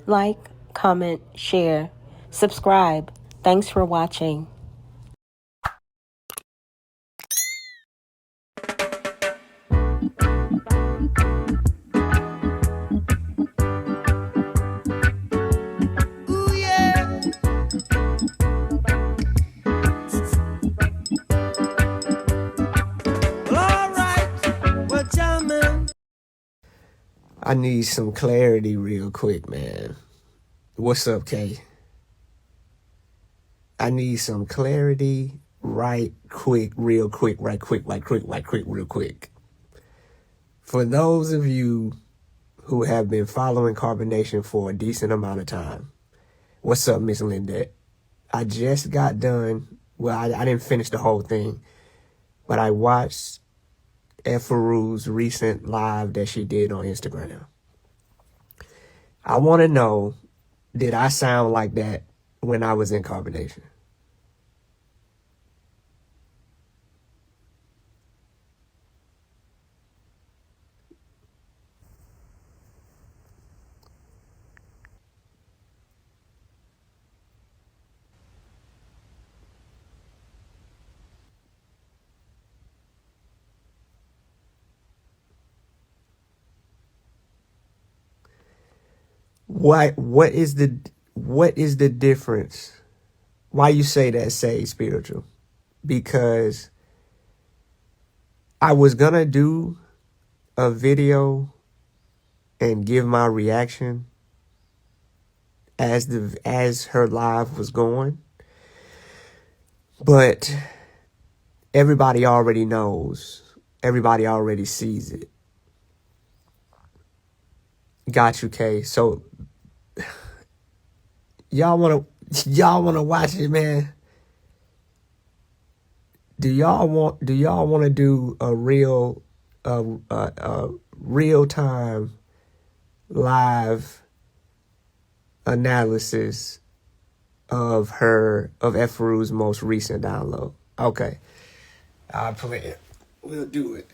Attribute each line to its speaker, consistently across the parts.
Speaker 1: like, comment, share, subscribe. Thanks for watching.
Speaker 2: I need some clarity real quick, man. What's up, Kay? I need some clarity real quick. For those of you who have been following Carbonation for a decent amount of time, what's up, Miss Lindette? I just got done. Well, I didn't finish the whole thing, but I watched Efaru's recent live that she did on Instagram. I want to know, did I sound like that when I was in Carbonation? What is the difference? Why you say that, say spiritual? Because I was gonna do a video and give my reaction as her live was going, but everybody already knows, everybody already sees it. Got you, Kay. So y'all wanna watch it, man? Do y'all want to do a real time live analysis of Efaru's most recent download? Okay, I'll play it. We'll do it.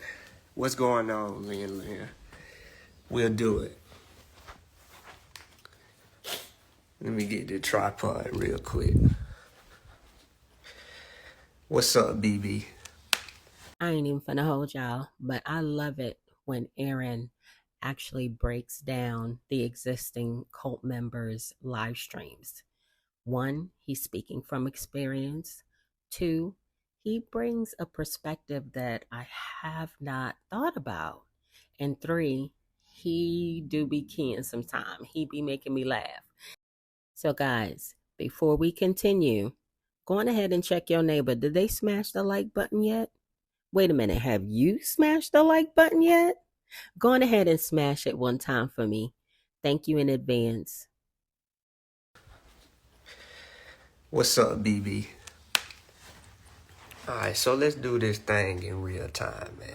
Speaker 2: What's going on, Lynn? We'll do it. Let me get the tripod real quick. What's up, BB?
Speaker 1: I ain't even finna hold y'all, but I love it when Aaron actually breaks down the existing cult members' live streams. 1, he's speaking from experience. 2, he brings a perspective that I have not thought about. And 3, he do be keying sometime. He be making me laugh. So guys, before we continue, go on ahead and check your neighbor. Did they smash the like button yet? Wait a minute, have you smashed the like button yet? Go on ahead and smash it one time for me. Thank you in advance.
Speaker 2: What's up, BB? Alright, so let's do this thing in real time, man.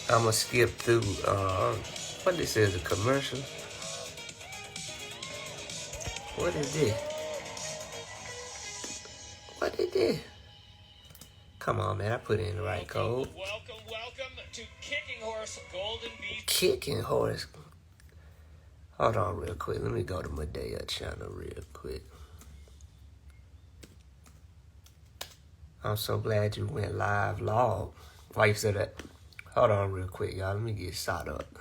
Speaker 2: I'm gonna skip through, what this is, a commercial? What is this? What is this? Come on, man, I put in the right code. Welcome to Kicking Horse Golden Beef. Kicking Horse. Hold on real quick. Let me go to Medaya channel real quick. I'm so glad you went live log. Why you said that? Hold on real quick, y'all. Let me get shot up.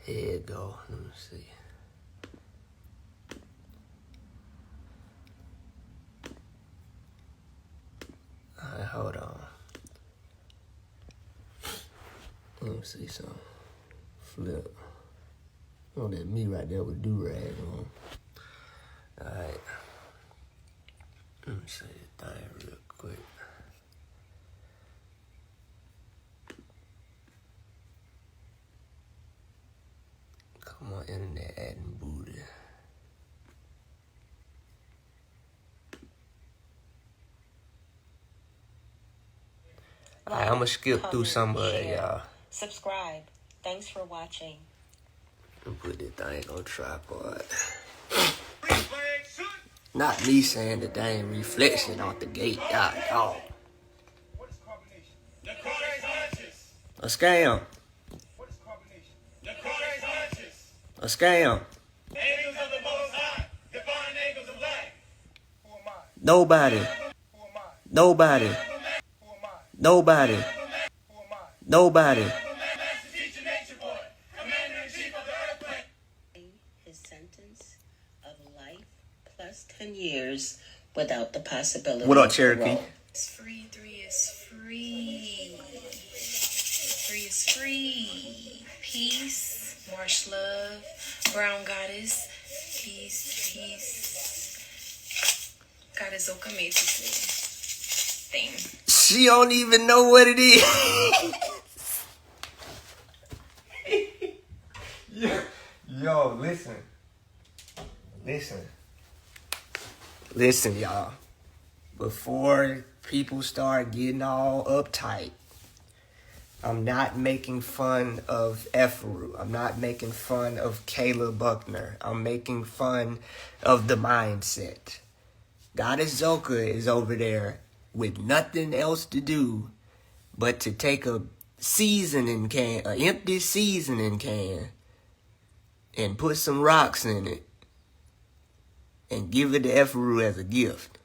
Speaker 2: Here you go. Let me see. Alright, hold on. Let me see something. Flip. Oh, that me right there with do-rag on. Alright. Let me see the thing real quick. Come on, internet adding booty. Alright, I'm gonna skip through some of it, y'all.
Speaker 1: Subscribe. Thanks for watching.
Speaker 2: And put this thing on tripod. Not me saying the dang reflection off the gate. God, dog. A scam.
Speaker 3: What is carbonation? The Christ conscious.
Speaker 2: A scam.
Speaker 3: Angels of the Most High. Divine angels of light. Who am I?
Speaker 2: Nobody.
Speaker 3: Who am I?
Speaker 2: Nobody.
Speaker 3: Who am I?
Speaker 2: Nobody.
Speaker 3: Who am I?
Speaker 2: Nobody.
Speaker 3: Master teacher, nature boy. Commander in chief of the earthquake.
Speaker 1: His sentence of life plus 10 years without the possibility
Speaker 2: What up,
Speaker 1: of
Speaker 2: Cherokee?
Speaker 1: parole. It's free, 3 is free. 3 is free. Peace, marsh love, brown goddess, peace, peace. Goddess Okametsu thing.
Speaker 2: She don't even know what it is. Yo, listen. Listen, y'all. Before people start getting all uptight, I'm not making fun of Ephru. I'm not making fun of Kayla Buckner. I'm making fun of the mindset. Goddess Zoka is over there with nothing else to do but to take a seasoning can, an empty seasoning can, and put some rocks in it and give it to Ephru as a gift.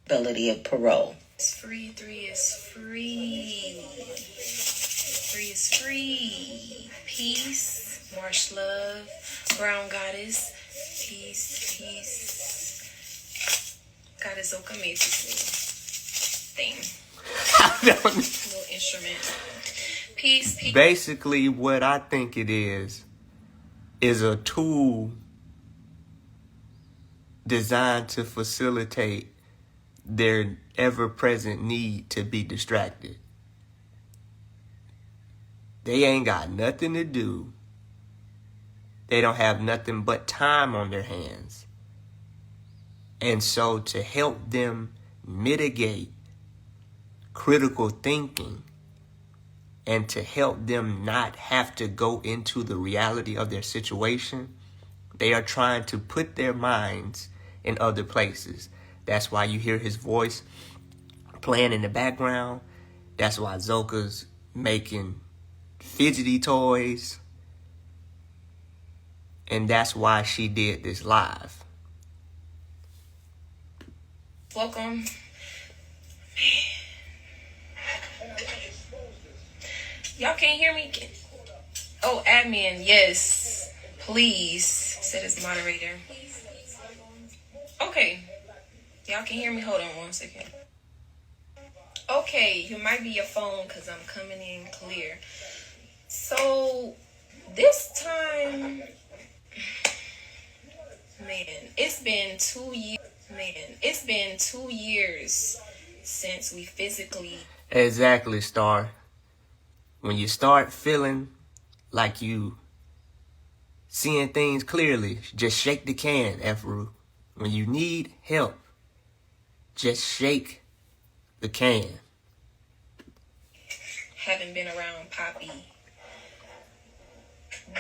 Speaker 1: Ability of parole. It's free, 3 is free. 3 is free. Peace, marsh love, brown goddess, peace, peace. Goddess Okametsu thing. Little instrument. Peace, peace.
Speaker 2: Basically, what I think it is a tool designed to facilitate their ever-present need to be distracted. They ain't got nothing to do. They don't have nothing but time on their hands. And so to help them mitigate critical thinking and to help them not have to go into the reality of their situation, they are trying to put their minds in other places. That's why you hear his voice playing in the background. That's why Zoka's making fidgety toys. And that's why she did this live.
Speaker 1: Welcome. Y'all can't hear me? Oh, admin, yes. Please, said as moderator. Okay. Y'all can hear me? Hold on 1 second. Okay, you might be your phone because I'm coming in clear. So, this time, man, it's been 2 years. It's been 2 years since we physically...
Speaker 2: Exactly, Star. When you start feeling like you seeing things clearly, just shake the can, Ephru. When you need help, just shake the can.
Speaker 1: Haven't been around Poppy.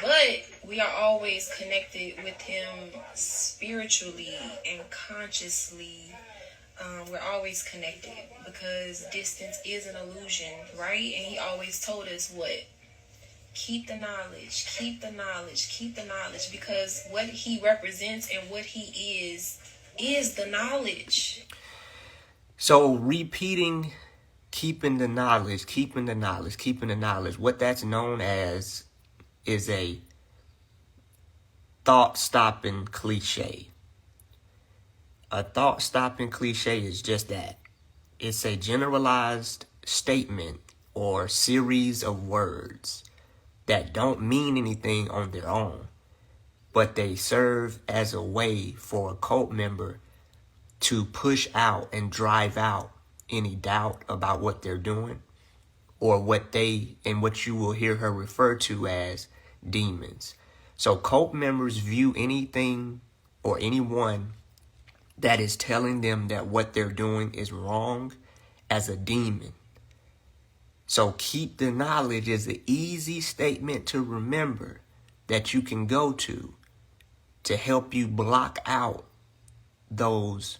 Speaker 1: But we are always connected with him spiritually and consciously. We're always connected because distance is an illusion, right? And he always told us what? Keep the knowledge, keep the knowledge, keep the knowledge, because what he represents and what he is the knowledge.
Speaker 2: So repeating, keeping the knowledge, keeping the knowledge, keeping the knowledge, what that's known as is a thought-stopping cliche. A thought-stopping cliche is just that. It's a generalized statement or series of words that don't mean anything on their own, but they serve as a way for a cult member to push out and drive out any doubt about what they're doing or what you will hear her refer to as demons. So cult members view anything or anyone that is telling them that what they're doing is wrong as a demon. So keep the knowledge is an easy statement to remember that you can go to help you block out those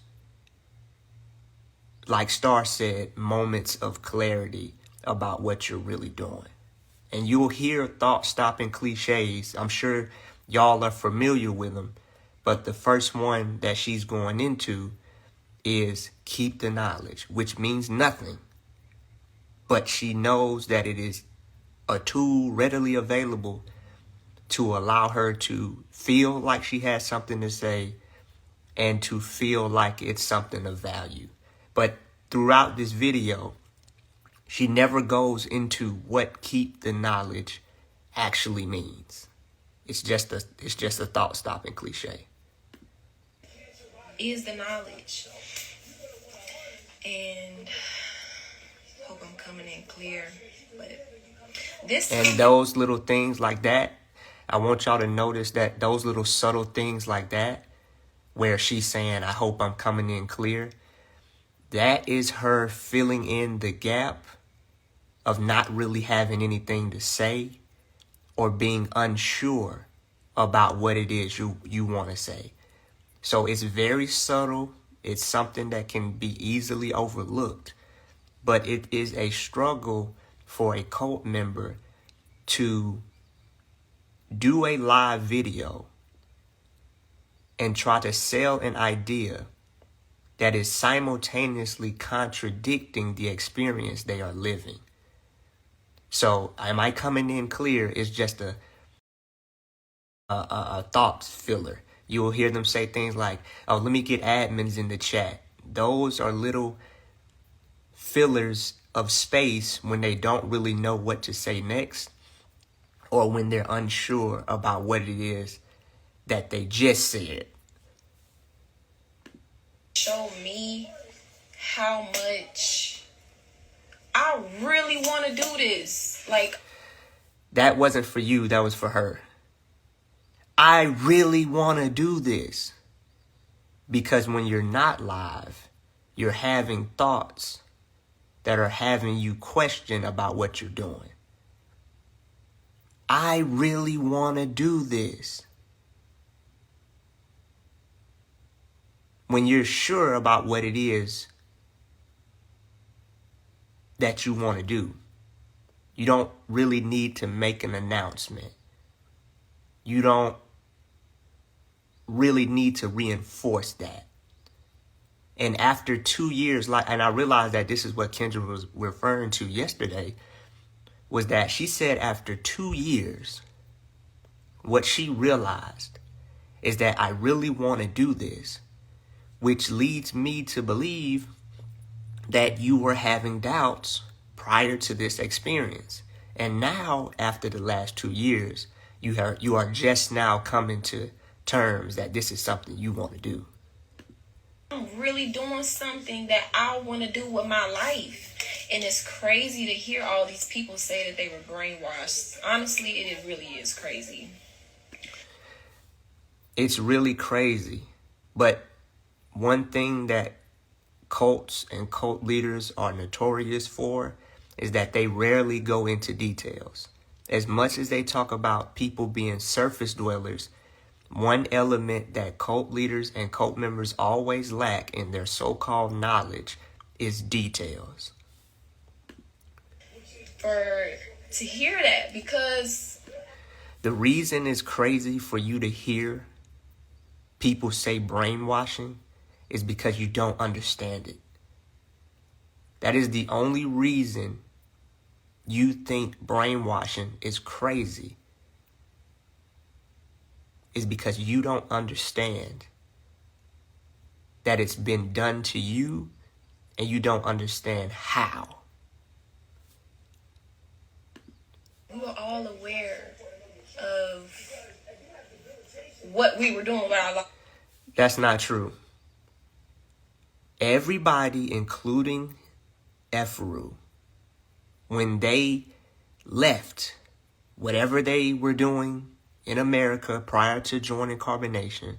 Speaker 2: like Star said, moments of clarity about what you're really doing. And you'll hear thought-stopping cliches. I'm sure y'all are familiar with them. But the first one that she's going into is keep the knowledge, which means nothing. But she knows that it is a tool readily available to allow her to feel like she has something to say and to feel like it's something of value. But throughout this video, she never goes into what keep the knowledge actually means. It's just a thought-stopping cliche.
Speaker 4: Is the knowledge. And hope I'm coming in clear. But this
Speaker 2: and those little things like that, I want y'all to notice that those little subtle things like that, where she's saying, I hope I'm coming in clear, that is her filling in the gap of not really having anything to say or being unsure about what it is you want to say. So it's very subtle. It's something that can be easily overlooked, but it is a struggle for a cult member to do a live video and try to sell an idea that is simultaneously contradicting the experience they are living. So, am I coming in clear? Is just a thought filler. You will hear them say things like, oh, let me get admins in the chat. Those are little fillers of space when they don't really know what to say next, or when they're unsure about what it is that they just said.
Speaker 4: Show me how much I really want to do this. Like,
Speaker 2: that wasn't for you, that was for her. I really want to do this. Because when you're not live, you're having thoughts that are having you question about what you're doing. I really want to do this. When you're sure about what it is that you want to do, you don't really need to make an announcement. You don't really need to reinforce that. And after 2 years, and I realized that this is what Kendra was referring to yesterday, was that she said after 2 years, what she realized is that I really want to do this, which leads me to believe that you were having doubts prior to this experience. And now, after the last 2 years, you are just now coming to terms that this is something you want to do.
Speaker 4: I'm really doing something that I want to do with my life. And it's crazy to hear all these people say that they were brainwashed. Honestly, it really is crazy.
Speaker 2: It's really crazy. But one thing that cults and cult leaders are notorious for is that they rarely go into details. As much as they talk about people being surface dwellers, one element that cult leaders and cult members always lack in their so-called knowledge is details.
Speaker 4: To hear that, because
Speaker 2: the reason it's crazy for you to hear people say brainwashing is because you don't understand it. That is the only reason you think brainwashing is crazy, is because you don't understand that it's been done to you, and you don't understand how.
Speaker 4: we were all aware of what we were doing with our life.
Speaker 2: That's not true. Everybody, including Efru, when they left whatever they were doing in America prior to joining Carbonation,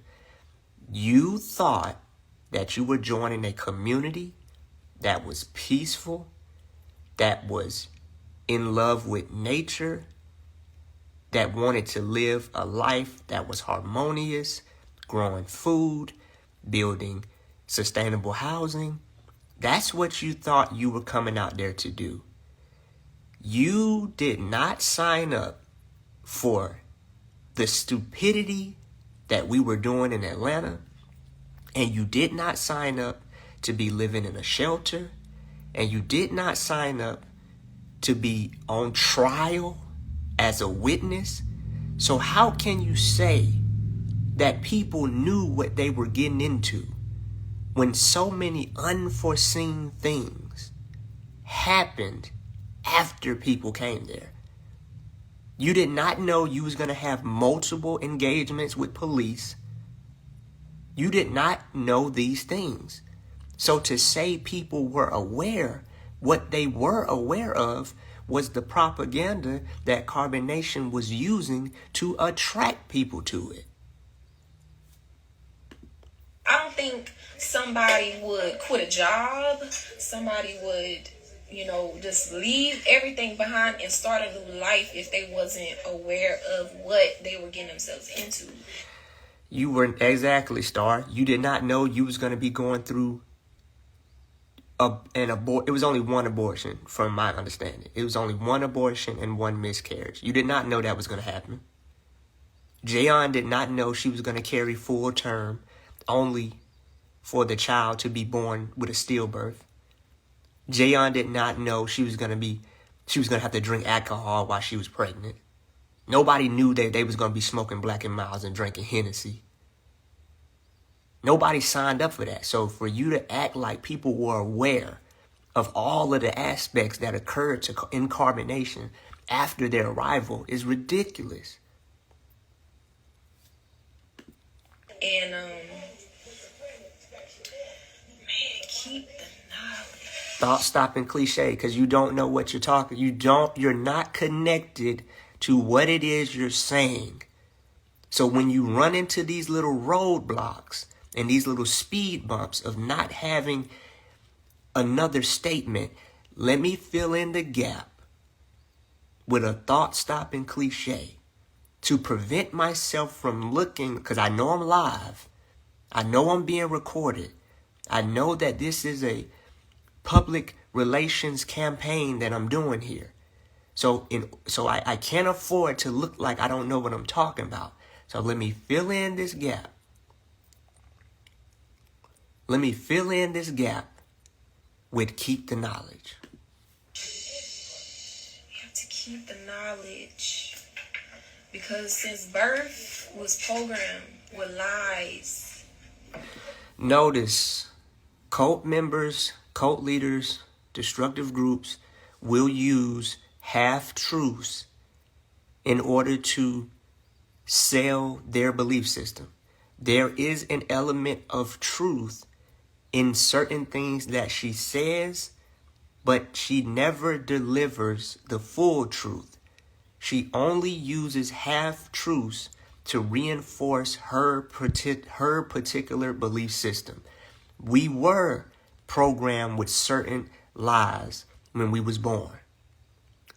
Speaker 2: you thought that you were joining a community that was peaceful, that was in love with nature, that wanted to live a life that was harmonious, growing food, building sustainable housing, That's what you thought you were coming out there to do. You did not sign up for the stupidity that we were doing in Atlanta, and you did not sign up to be living in a shelter, and you did not sign up to be on trial as a witness. So how can you say that people knew what they were getting into when so many unforeseen things happened after people came there? You did not know you was going to have multiple engagements with police. You did not know these things. So to say people were aware, what they were aware of was the propaganda that Carbonation was using to attract people to it.
Speaker 4: I don't think somebody would quit a job. Somebody would, just leave everything behind and start a new life if they wasn't aware of what they were getting themselves into.
Speaker 2: You weren't exactly, Star. You did not know you was going to be going through an abort. It was only one abortion, from my understanding. It was only one abortion and one miscarriage. You did not know that was going to happen. Jayon did not know she was going to carry full term, only for the child to be born with a stillbirth. Jayon did not know she was going to have to drink alcohol while she was pregnant. Nobody knew that they was going to be smoking Black and Milds and drinking Hennessy. Nobody signed up for that. So for you to act like people were aware of all of the aspects that occurred in Carbonation after their arrival is ridiculous.
Speaker 4: And, keep the knowledge.
Speaker 2: Thought-stopping cliche, because you don't know what you're talking. You're not connected to what it is you're saying. So when you run into these little roadblocks and these little speed bumps of not having another statement, let me fill in the gap with a thought-stopping cliche to prevent myself from looking, because I know I'm live. I know I'm being recorded. I know that this is a public relations campaign that I'm doing here. So I can't afford to look like I don't know what I'm talking about. So let me fill in this gap. Let me fill in this gap with keep the knowledge.
Speaker 4: You have to keep the knowledge. Because since birth was programmed with lies.
Speaker 2: Notice, cult members, cult leaders, destructive groups will use half-truths in order to sell their belief system. There is an element of truth in certain things that she says, but she never delivers the full truth. She only uses half-truths to reinforce her particular belief system. We were programmed with certain lies when we was born.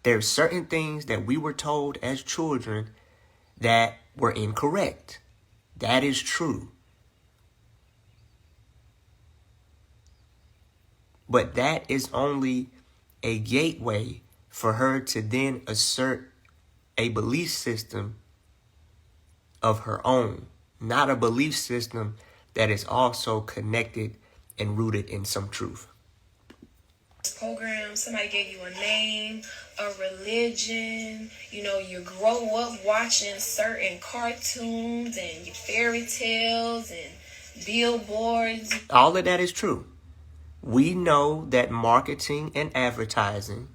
Speaker 2: There's certain things that we were told as children that were incorrect. That is true. But that is only a gateway for her to then assert a belief system of her own, not a belief system that is also connected and rooted in some truth.
Speaker 4: Program, somebody gave you a name, a religion, you grow up watching certain cartoons and fairy tales and billboards.
Speaker 2: All of that is true. We know that marketing and advertising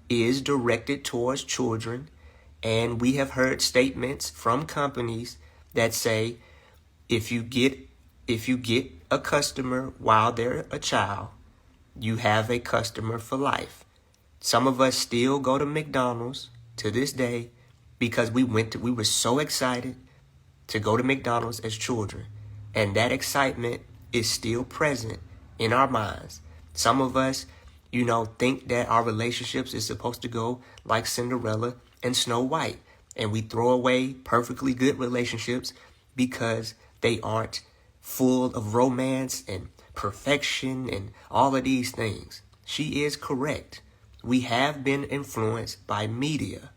Speaker 2: is directed towards children, and we have heard statements from companies that say if you get a customer while they're a child, you have a customer for life. Some of us still go to McDonald's to this day because we were so excited to go to McDonald's as children, and that excitement is still present in our minds. Some of us, think that our relationships is supposed to go like Cinderella and Snow White, and we throw away perfectly good relationships because they aren't full of romance and perfection and all of these things. She is correct. We have been influenced by media.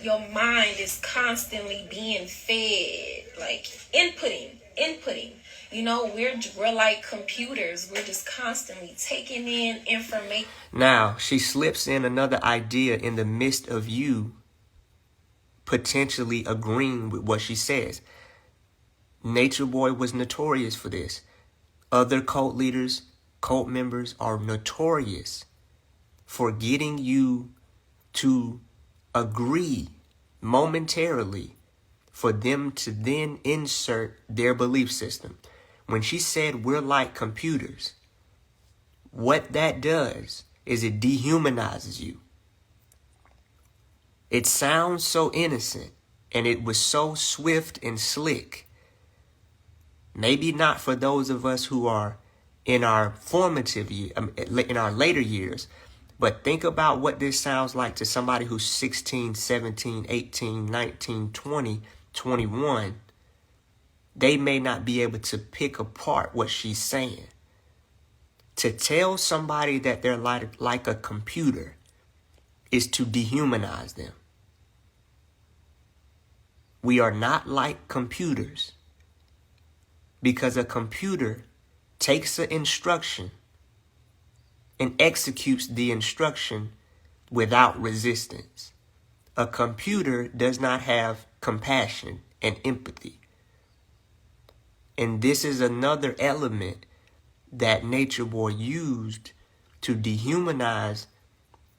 Speaker 4: Your mind is constantly being fed, like inputting. You know, we're like computers. We're just constantly taking in information.
Speaker 2: Now, she slips in another idea in the midst of you potentially agreeing with what she says. Nature Boy was notorious for this. Other cult leaders, cult members are notorious for getting you to agree momentarily for them to then insert their belief system. When she said we're like computers, what that does is it dehumanizes you. It sounds so innocent, and it was so swift and slick. Maybe not for those of us who are in our formative years, in our later years, but think about what this sounds like to somebody who's 16, 17, 18, 19, 20, 21. They may not be able to pick apart what she's saying. To tell somebody that they're like a computer is to dehumanize them. We are not like computers, because a computer takes an instruction and executes the instruction without resistance. A computer does not have compassion and empathy. And this is another element that Nature Boy used to dehumanize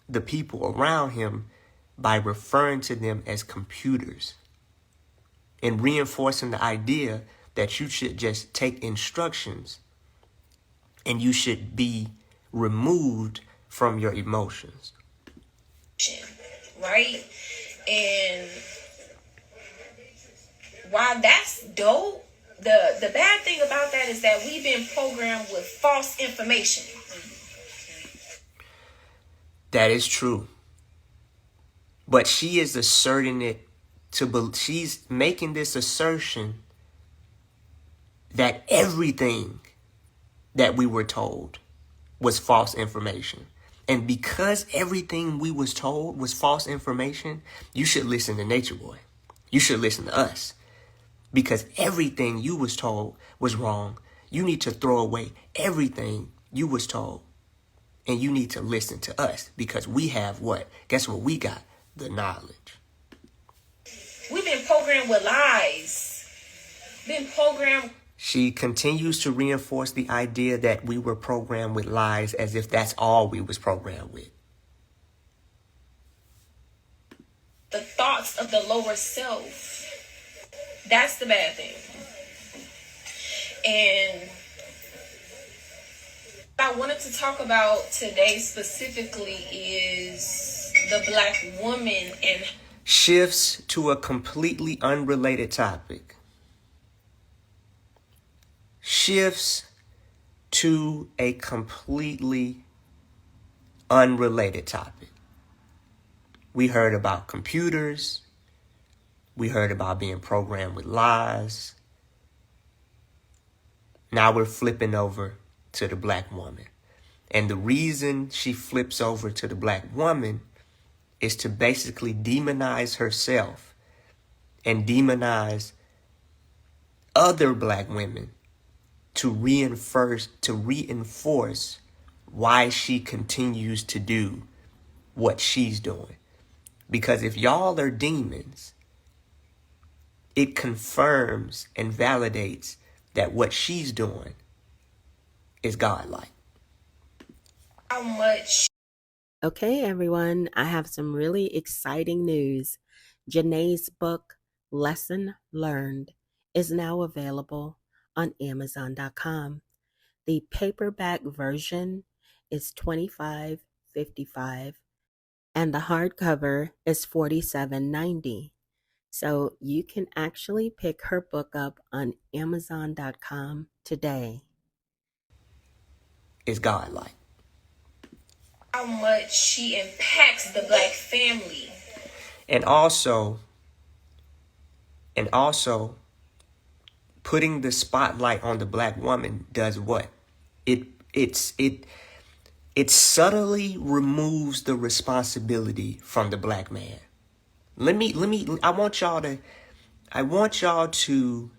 Speaker 2: the people around him by referring to them as computers and reinforcing the idea that you should just take instructions and you should be removed from your emotions.
Speaker 4: Right? And while that's dope, the bad thing about that is that we've been programmed with false information.
Speaker 2: That is true. But she is asserting it she's making this assertion that everything that we were told was false information. And because everything we was told was false information, you should listen to Nature Boy. You should listen to us. Because everything you was told was wrong. You need to throw away everything you was told. And you need to listen to us, because we have what? Guess what we got? The knowledge.
Speaker 4: We've been programmed with lies.
Speaker 2: She continues to reinforce the idea that we were programmed with lies, as if that's all we was programmed with.
Speaker 4: The thoughts of the lower self. That's the bad thing. And what I wanted to talk about today specifically is the Black woman and
Speaker 2: shifts to a completely unrelated topic. Shifts to a completely unrelated topic. We heard about computers. We heard about being programmed with lies. Now we're flipping over to the Black woman. And the reason she flips over to the Black woman is to basically demonize herself and demonize other Black women to reinforce why she continues to do what she's doing. Because if y'all are demons, it confirms and validates that what she's doing is godlike.
Speaker 4: how much.
Speaker 1: Okay, everyone, I have some really exciting news. Janae's book, Lesson Learned, is now available on Amazon.com. The paperback version is $25.55 and the hardcover is $47.90. So you can actually pick her book up on Amazon.com today.
Speaker 2: It's godlike.
Speaker 4: How much she impacts the Black family.
Speaker 2: And also, putting the spotlight on the black woman does what? It subtly removes the responsibility from the black man. I want y'all to,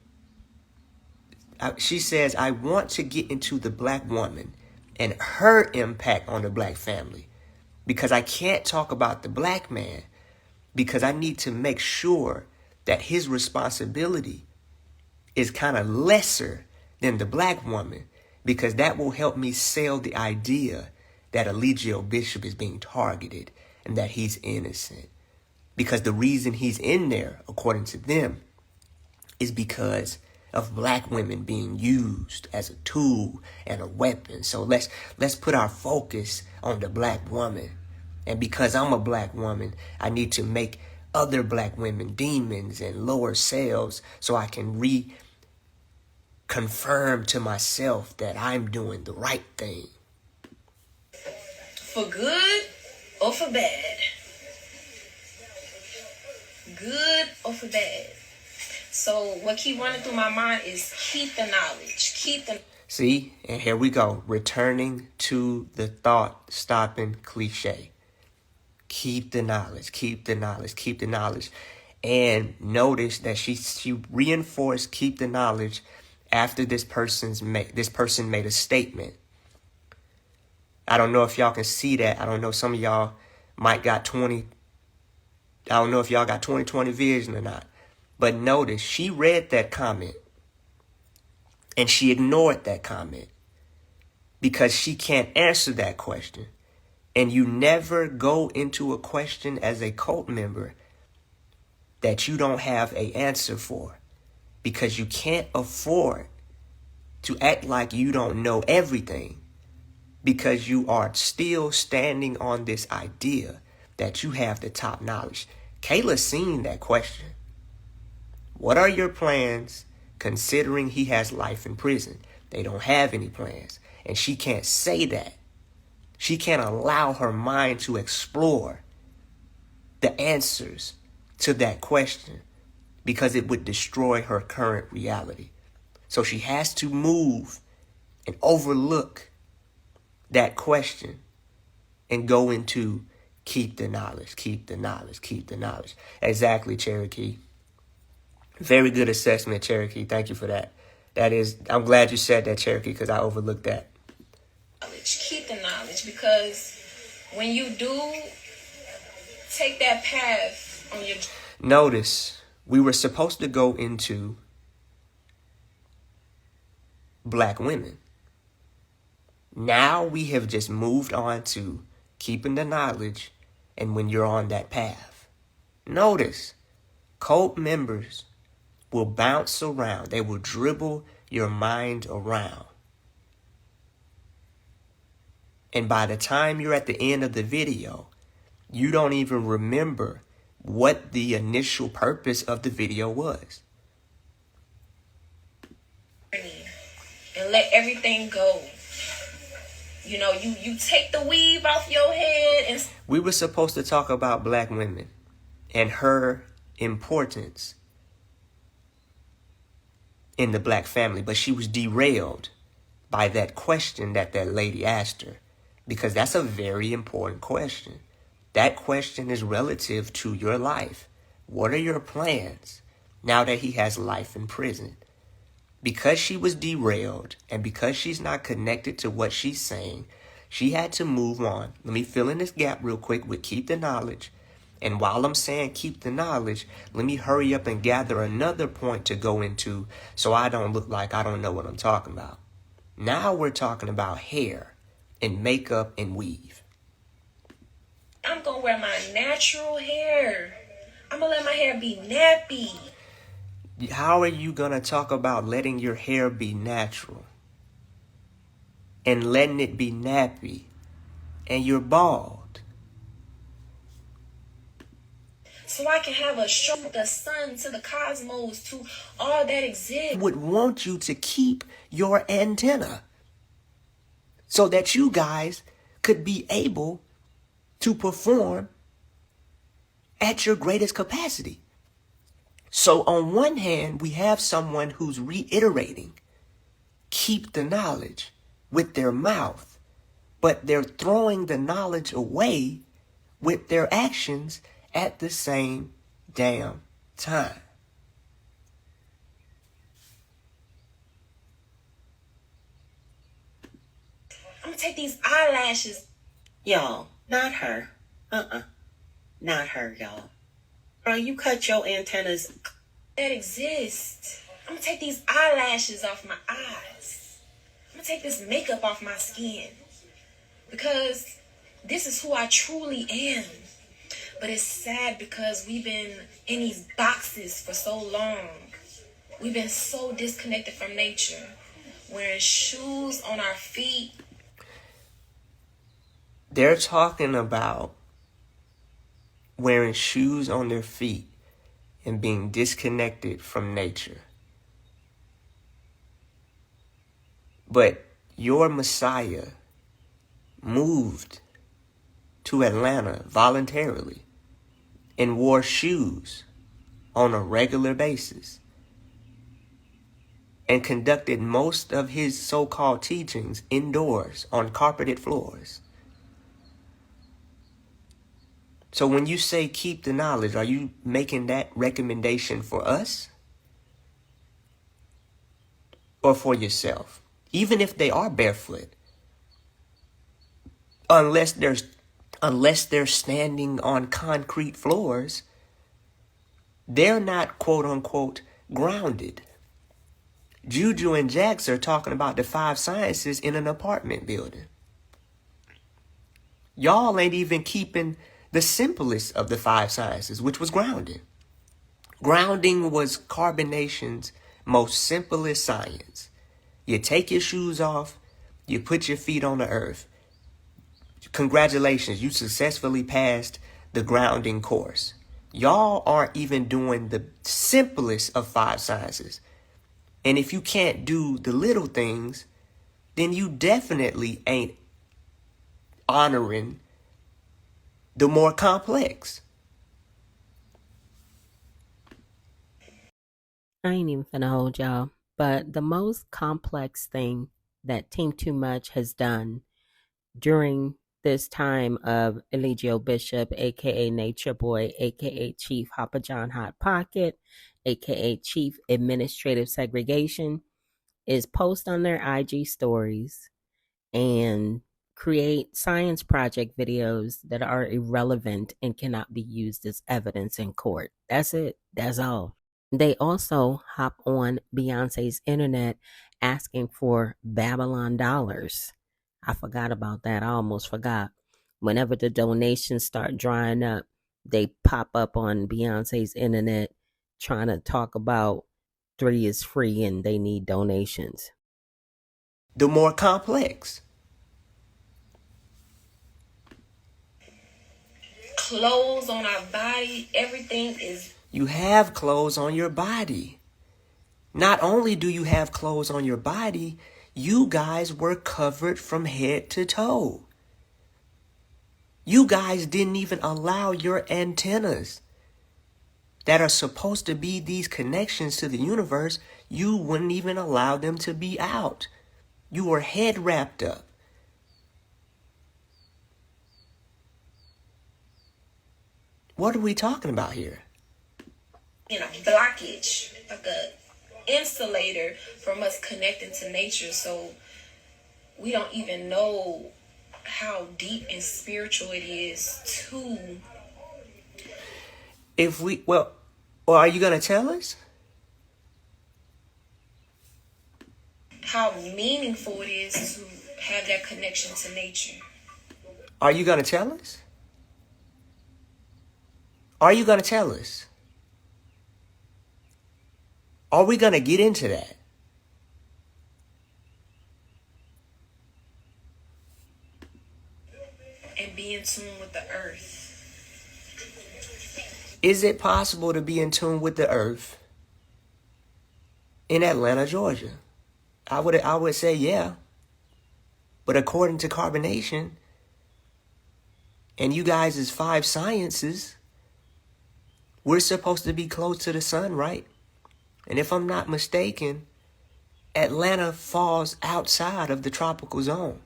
Speaker 2: she says, I want to get into the black woman and her impact on the black family, because I can't talk about the black man, because I need to make sure that his responsibility is kind of lesser than the black woman, because that will help me sell the idea that Eligio Bishop is being targeted and that he's innocent. Because the reason he's in there, according to them, is because of black women being used as a tool and a weapon. So let's put our focus on the black woman. And because I'm a black woman, I need to make other black women demons and lower selves so I can reconfirm to myself that I'm doing the right thing.
Speaker 4: For good or for bad. Good or for bad. So what keep running through my mind is keep the knowledge.
Speaker 2: See, and here we go. Returning to the thought-stopping cliche. Keep the knowledge, keep the knowledge, keep the knowledge. And notice that she reinforced keep the knowledge after this person made a statement. I don't know if y'all can see that. I don't know, some of y'all might got 20. I don't know if y'all got 20/20 vision or not. But notice she read that comment and she ignored that comment because she can't answer that question. And you never go into a question as a cult member that you don't have an answer for, because you can't afford to act like you don't know everything, because you are still standing on this idea that you have the top knowledge. Kayla's seen that question. What are your plans considering he has life in prison? They don't have any plans. And she can't say that. She can't allow her mind to explore the answers to that question, because it would destroy her current reality. So she has to move and overlook that question and go into keep the knowledge, keep the knowledge, keep the knowledge. Exactly, Cherokee. Very good assessment, Cherokee. Thank you for that. I'm glad you said that, Cherokee, because I overlooked that.
Speaker 4: Keep the knowledge, because when you do take that path on your...
Speaker 2: Notice, we were supposed to go into black women. Now we have just moved on to keeping the knowledge, and when you're on that path. Notice, cult members will bounce around. They will dribble your mind around. And by the time you're at the end of the video, you don't even remember what the initial purpose of the video was.
Speaker 4: And let everything go. You know, you take the weave off your head and...
Speaker 2: We were supposed to talk about black women and her importance in the black family, but she was derailed by that question that lady asked her, because that's a very important question. That question is relative to your life. What are your plans now that he has life in prison? Because she was derailed and because she's not connected to what she's saying, she had to move on. Let me fill in this gap real quick with keep the knowledge. And while I'm saying keep the knowledge, let me hurry up and gather another point to go into so I don't look like I don't know what I'm talking about. Now we're talking about hair and makeup and weave.
Speaker 4: I'm going to wear my natural hair. I'm going to let my hair be nappy.
Speaker 2: How are you going to talk about letting your hair be natural and letting it be nappy and you're bald?
Speaker 4: So I can have a show the sun to the cosmos, to all that exists.
Speaker 2: Would want you to keep your antenna so that you guys could be able to perform at your greatest capacity. So on one hand, we have someone who's reiterating, keep the knowledge with their mouth, but they're throwing the knowledge away with their actions at the same damn time.
Speaker 1: I'm gonna take these eyelashes. Y'all, not her. Not her, y'all. Bro, you cut your antennas. That exist. I'm gonna take these eyelashes off my eyes. I'm gonna take this makeup off my skin. Because this is who I truly am. But it's sad because we've been in these boxes for so long. We've been so disconnected from nature. Wearing shoes on our feet.
Speaker 2: They're talking about wearing shoes on their feet and being disconnected from nature. But your Messiah moved to Atlanta voluntarily and wore shoes on a regular basis and conducted most of his so-called teachings indoors on carpeted floors. So when you say keep the knowledge, are you making that recommendation for us or for yourself? Even if they are barefoot, unless they're standing on concrete floors, they're not quote unquote grounded. Juju and Jax are talking about the 5 sciences in an apartment building. Y'all ain't even keeping the simplest of the 5 sciences, which was grounding. Grounding was carbonation's most simplest science. You take your shoes off, you put your feet on the earth. Congratulations, you successfully passed the grounding course. Y'all aren't even doing the simplest of 5 sciences. And if you can't do the little things, then you definitely ain't honoring the more complex.
Speaker 1: I ain't even finna hold y'all. But the most complex thing that Team Too Much has done during this time of Eligio Bishop, aka Nature Boy, aka Chief Hopper John Hot Pocket, aka Chief Administrative Segregation, is post on their IG stories and create science project videos that are irrelevant and cannot be used as evidence in court. That's it. That's all. They also hop on Beyonce's internet asking for Babylon dollars. I forgot about that. I almost forgot. Whenever the donations start drying up, they pop up on Beyonce's internet trying to talk about 3 is free and they need donations.
Speaker 2: The more complex.
Speaker 4: Clothes on our body, everything is.
Speaker 2: You have clothes on your body. Not only do you have clothes on your body, you guys were covered from head to toe. You guys didn't even allow your antennas that are supposed to be these connections to the universe, you wouldn't even allow them to be out. You were head wrapped up. What are we talking about here?
Speaker 4: Blockage, like a insulator from us connecting to nature, so we don't even know how deep and spiritual it is to.
Speaker 2: Or are you going to tell us?
Speaker 4: How meaningful it is to have that connection to nature.
Speaker 2: Are you going to tell us? Are you going to tell us? Are we going to get into that?
Speaker 4: And be in tune with the earth.
Speaker 2: Is it possible to be in tune with the earth in Atlanta, Georgia? I would say yeah. But according to carbonation and you guys' 5 sciences, We're supposed to be close to the sun, right? And if I'm not mistaken, Atlanta falls outside of the tropical zone.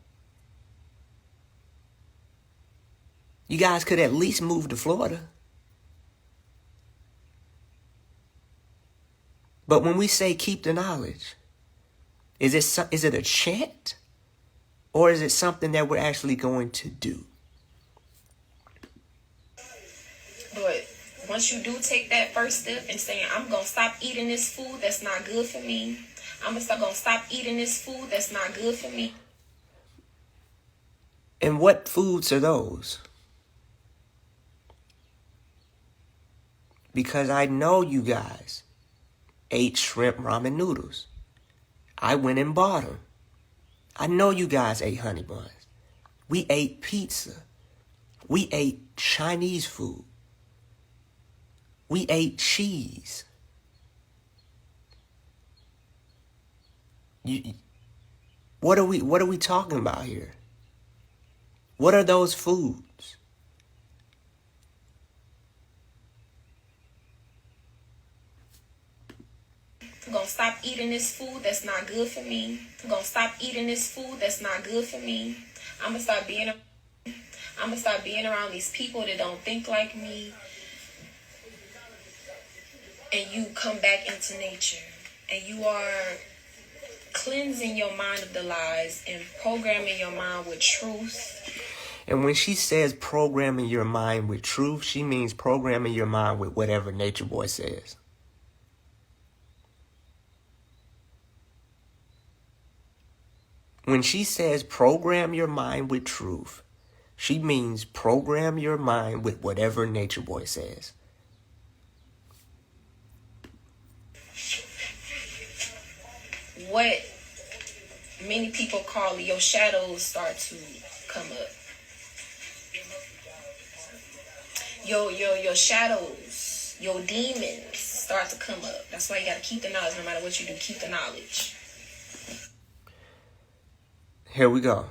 Speaker 2: You guys could at least move to Florida. But when we say keep the knowledge, is it a chant? Or is it something that we're actually going to do?
Speaker 4: But once you do take that first step and saying, I'm going to stop eating this food that's not good for me. I'm going to stop eating this food that's not good for me.
Speaker 2: And what foods are those? Because I know you guys ate shrimp ramen noodles. I went and bought them. I know you guys ate honey buns. We ate pizza. We ate Chinese food. We ate cheese. What are we talking about here? What are those foods?
Speaker 4: I'm going to stop eating this food that's not good for me. I'm going to stop eating this food that's not good for me. I'm going to start being around these people that don't think like me. And you come back into nature. And you are cleansing your mind of the lies and programming your mind with truth.
Speaker 2: And when she says programming your mind with truth, she means programming your mind with whatever Nature Boy says. When she says program your mind with truth, she means program your mind with whatever Nature Boy says.
Speaker 4: What many people call your shadows start to come up. Your shadows, your demons start to come up. That's why you got to keep the knowledge. No matter what you do, keep the knowledge.
Speaker 2: Here we go.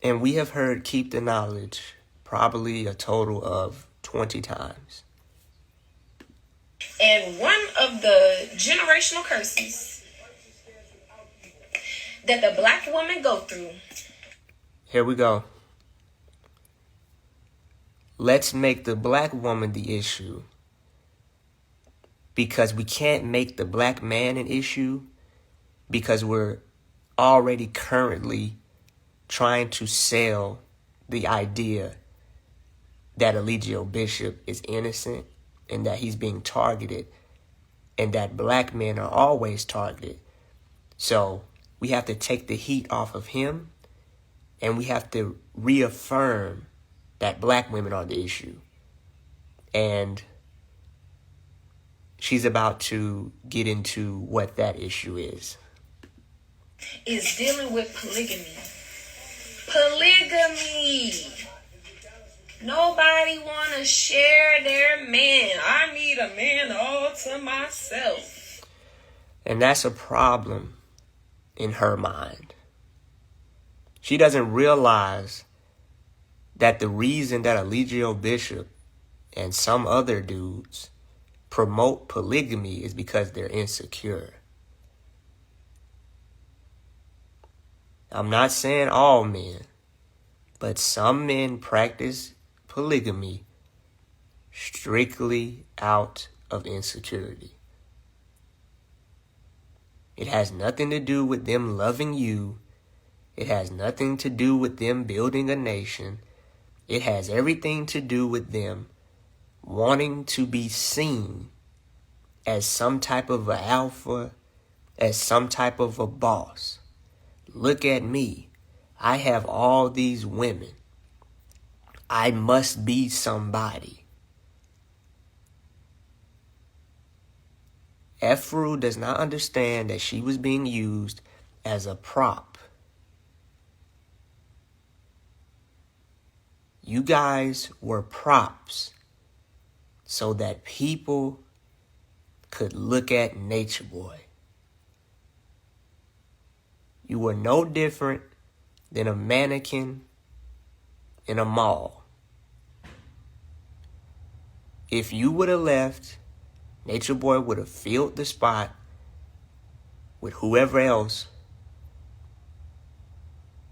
Speaker 2: And we have heard keep the knowledge probably a total of 20 times.
Speaker 4: And one of the generational curses that the black woman go through.
Speaker 2: Here we go. Let's make the black woman the issue. Because we can't make the black man an issue because we're already currently trying to sell the idea that Eligio Bishop is innocent and that he's being targeted and that black men are always targeted. So we have to take the heat off of him and we have to reaffirm that black women are the issue. And she's about to get into what that issue is.
Speaker 4: Is dealing with polygamy. Polygamy. Nobody want to share their man. I need a man all to myself.
Speaker 2: And that's a problem in her mind. She doesn't realize that the reason that Eligio Bishop and some other dudes promote polygamy is because they're insecure. I'm not saying all men, but some men practice polygamy strictly out of insecurity. It has nothing to do with them loving you. It has nothing to do with them building a nation. It has everything to do with them wanting to be seen as some type of an alpha, as some type of a boss. Look at me. I have all these women. I must be somebody. Efru does not understand that she was being used as a prop. You guys were props so that people could look at Nature Boy. You were no different than a mannequin in a mall. If you would have left, Nature Boy would have filled the spot with whoever else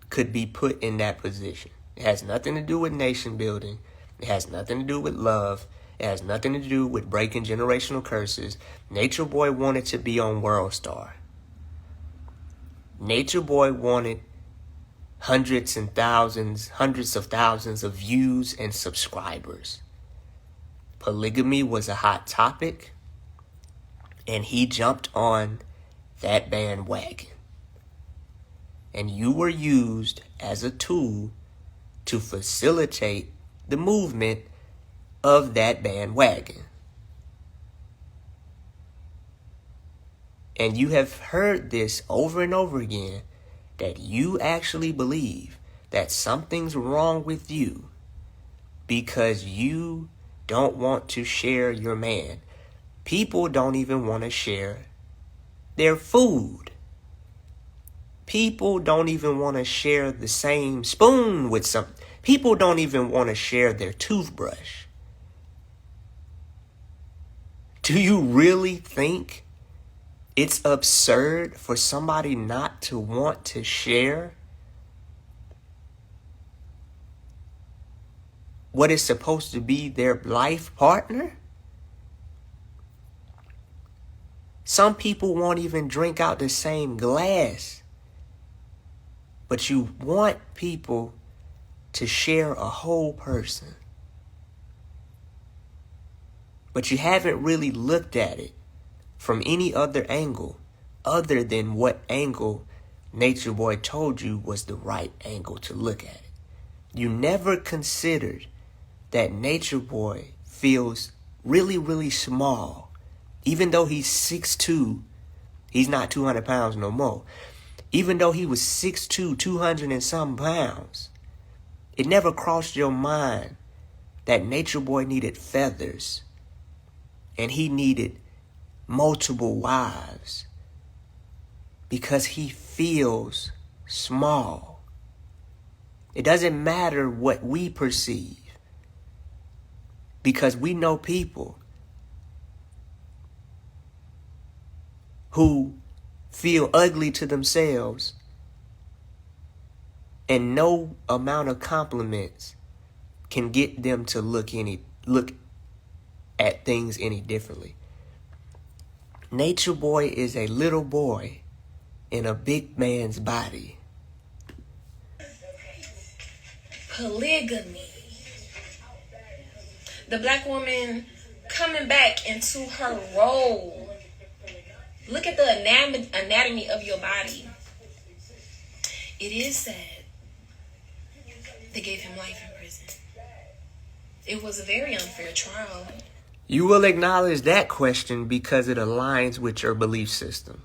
Speaker 2: could be put in that position. It has nothing to do with nation building. It has nothing to do with love. It has nothing to do with breaking generational curses. Nature Boy wanted to be on World Star. Nature Boy wanted hundreds of thousands of views and subscribers. Polygamy was a hot topic, and he jumped on that bandwagon. And you were used as a tool to facilitate the movement of that bandwagon. And you have heard this over and over again, that you actually believe that something's wrong with you because you don't want to share your man. People don't even want to share their food. People don't even want to share the same spoon with some. People don't even want to share their toothbrush. Do you really think it's absurd for somebody not to want to share what is supposed to be their life partner? Some people won't even drink out the same glass. But you want people to share a whole person. But you haven't really looked at it from any other angle other than what angle Nature Boy told you was the right angle to look at it. You never considered that Nature Boy feels really, really small. Even though he's 6'2", he's not 200 pounds no more. Even though he was 6'2", 200 and some pounds, it never crossed your mind that Nature Boy needed feathers and he needed multiple wives because he feels small. It doesn't matter what we perceive, because we know people who feel ugly to themselves, and no amount of compliments can get them to look at things any differently. Nature Boy is a little boy in a big man's body.
Speaker 4: Polygamy. The black woman coming back into her role. Look at the anatomy of your body. It is sad they gave him life in prison. It was a very unfair trial.
Speaker 2: You will acknowledge that question because it aligns with your belief system.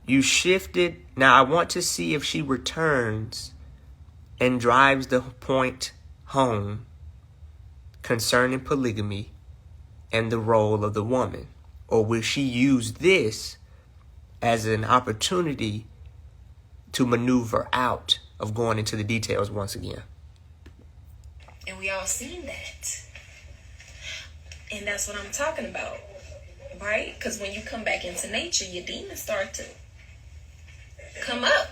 Speaker 2: You shifted. Now I want to see if she returns and drives the point home concerning polygamy and the role of the woman. Or will she use this as an opportunity to maneuver out of going into the details once again?
Speaker 4: And we all seen that. And that's what I'm talking about, right? Because when you come back into nature, your demons start to come up.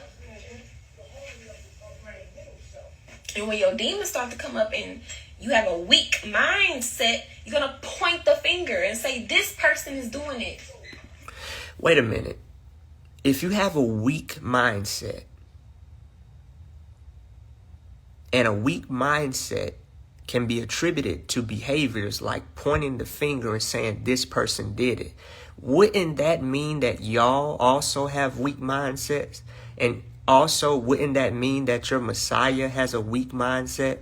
Speaker 4: And when your demons start to come up and you have a weak mindset, you're going to point the finger and say, this person is doing it.
Speaker 2: Wait a minute. If you have a weak mindset, and a weak mindset can be attributed to behaviors like pointing the finger and saying this person did it, wouldn't that mean that y'all also have weak mindsets? And also, wouldn't that mean that your Messiah has a weak mindset?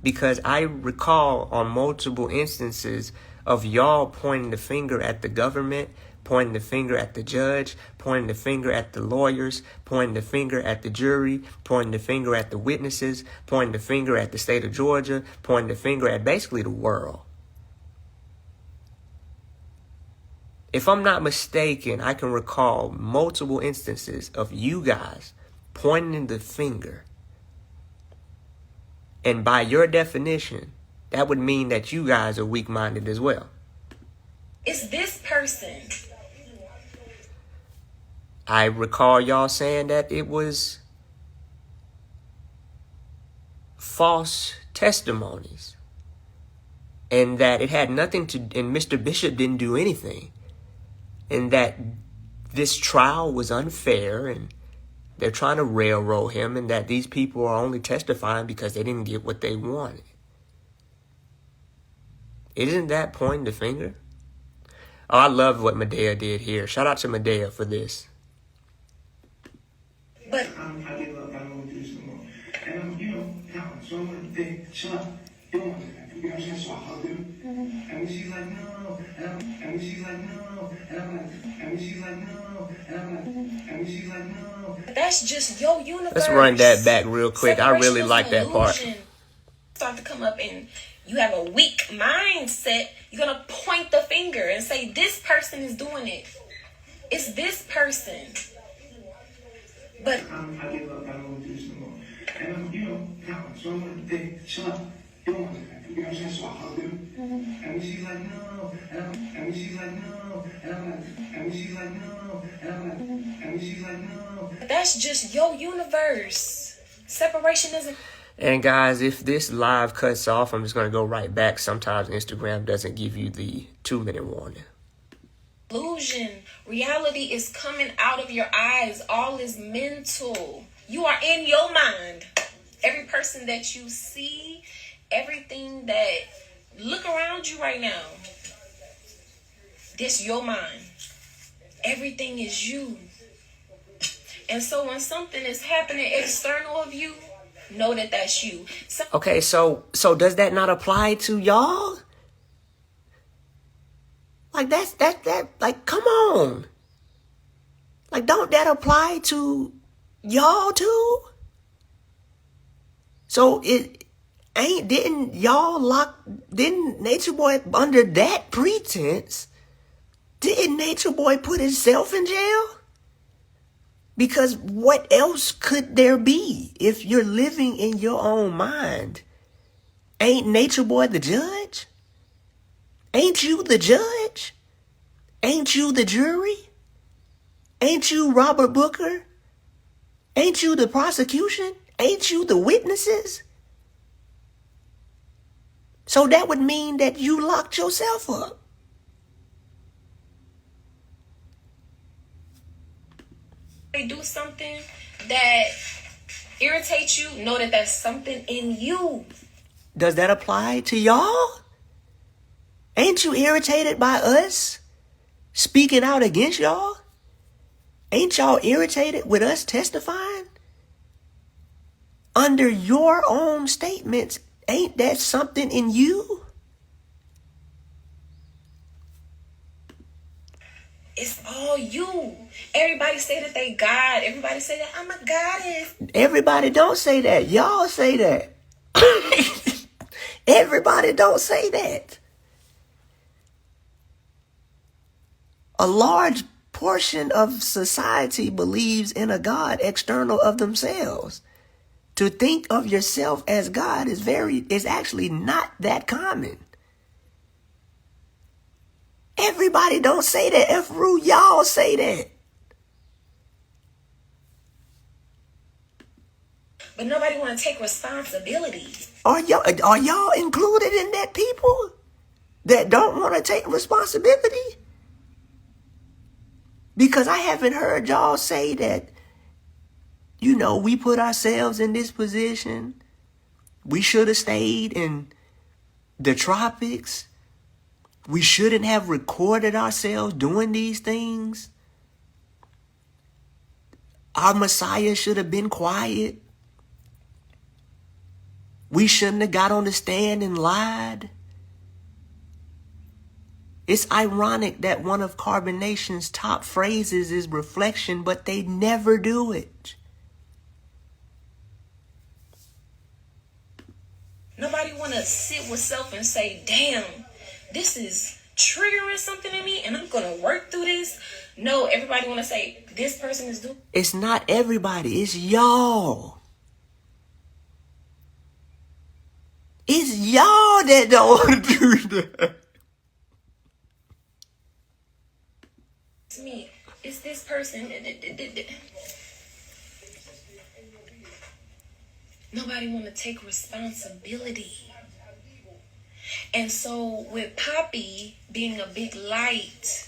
Speaker 2: Because I recall on multiple instances of y'all pointing the finger at the government, pointing the finger at the judge, pointing the finger at the lawyers, pointing the finger at the jury, pointing the finger at the witnesses, pointing the finger at the state of Georgia, pointing the finger at basically the world. If I'm not mistaken, I can recall multiple instances of you guys pointing the finger And by your definition, that would mean that you guys are weak-minded as well.
Speaker 4: It's this person.
Speaker 2: I recall y'all saying that it was false testimonies. And that it had nothing to, and Mr. Bishop didn't do anything. And that this trial was unfair and they're trying to railroad him, and that these people are only testifying because they didn't get what they wanted. Isn't that pointing the finger? Oh, I love what Medaya did here. Shout out to Medaya for this.
Speaker 4: But
Speaker 3: I give up. I don't want to do this no more. And I'm, so I'm like, hey, shut up. You don't want to do that. You know what I'm saying? So I hugged him. And when she's like, no. And when she's like, no. And I'm like, and when she's like, no. And I'm like, and when she's like, no.
Speaker 4: that's just your universe.
Speaker 2: Let's run that back real quick. I really
Speaker 4: Separation is
Speaker 2: like
Speaker 4: an
Speaker 2: that part.
Speaker 4: illusion. Start to come up and you have a weak mindset, you're going to point the finger and say, this person is doing it. It's this person. But
Speaker 3: I give up. I don't want to do this no more. And I'm, so I'm like, hey, shut up. You don't want to do that. You know what I'm saying? So I hugged him. And when she's like, no. And when she's like, no. And I'm like, and when she's like, no. And I'm like, and when she's like, no.
Speaker 4: that's just your universe. Separation isn't.
Speaker 2: And guys, if this live cuts off, I'm just going to go right back. Sometimes Instagram doesn't give you the 2-minute warning.
Speaker 4: Illusion. Reality is coming out of your eyes. All is mental. You are in your mind. Every person that you see, everything that look around you right now, this your mind. Everything is you. And so when something is happening external of you, know that that's you.
Speaker 2: Okay, so does that not apply to y'all? Like that like, come on. Like, don't that apply to y'all too? So didn't Nature Boy, under that pretense, didn't Nature Boy put himself in jail? Because what else could there be if you're living in your own mind? Ain't Nature Boy the judge? Ain't you the judge? Ain't you the jury? Ain't you Robert Booker? Ain't you the prosecution? Ain't you the witnesses? So that would mean that you locked yourself up.
Speaker 4: They do something that irritates you, know that that's something in you.
Speaker 2: Does that apply to y'all? Ain't you irritated by us speaking out against y'all? Ain't y'all irritated with us testifying? Under your own statements, ain't that something in you?
Speaker 4: It's all you. Everybody say that they God. Everybody say that I'm a goddess.
Speaker 2: Everybody don't say that. Y'all say that. Everybody don't say that. A large portion of society believes in a God external of themselves. To think of yourself as God is actually not that common. Everybody don't say that. F-Ru, y'all say that.
Speaker 4: But nobody want to take responsibility.
Speaker 2: Are y'all included in that people that don't want to take responsibility? Because I haven't heard y'all say that, we put ourselves in this position. We should have stayed in the tropics. We shouldn't have recorded ourselves doing these things. Our Messiah should have been quiet. We shouldn't have got on the stand and lied. It's ironic that one of Carbon Nation's top phrases is reflection, but they never do it.
Speaker 4: Nobody want to sit with self and say, damn, this is triggering something in me and I'm going to work through this. No, everybody want to say, this person is doing.
Speaker 2: It's not everybody. It's y'all. It's y'all that don't want to do that.
Speaker 4: It's me. It's this person. Nobody want to take responsibility. And so with Poppy being a big light,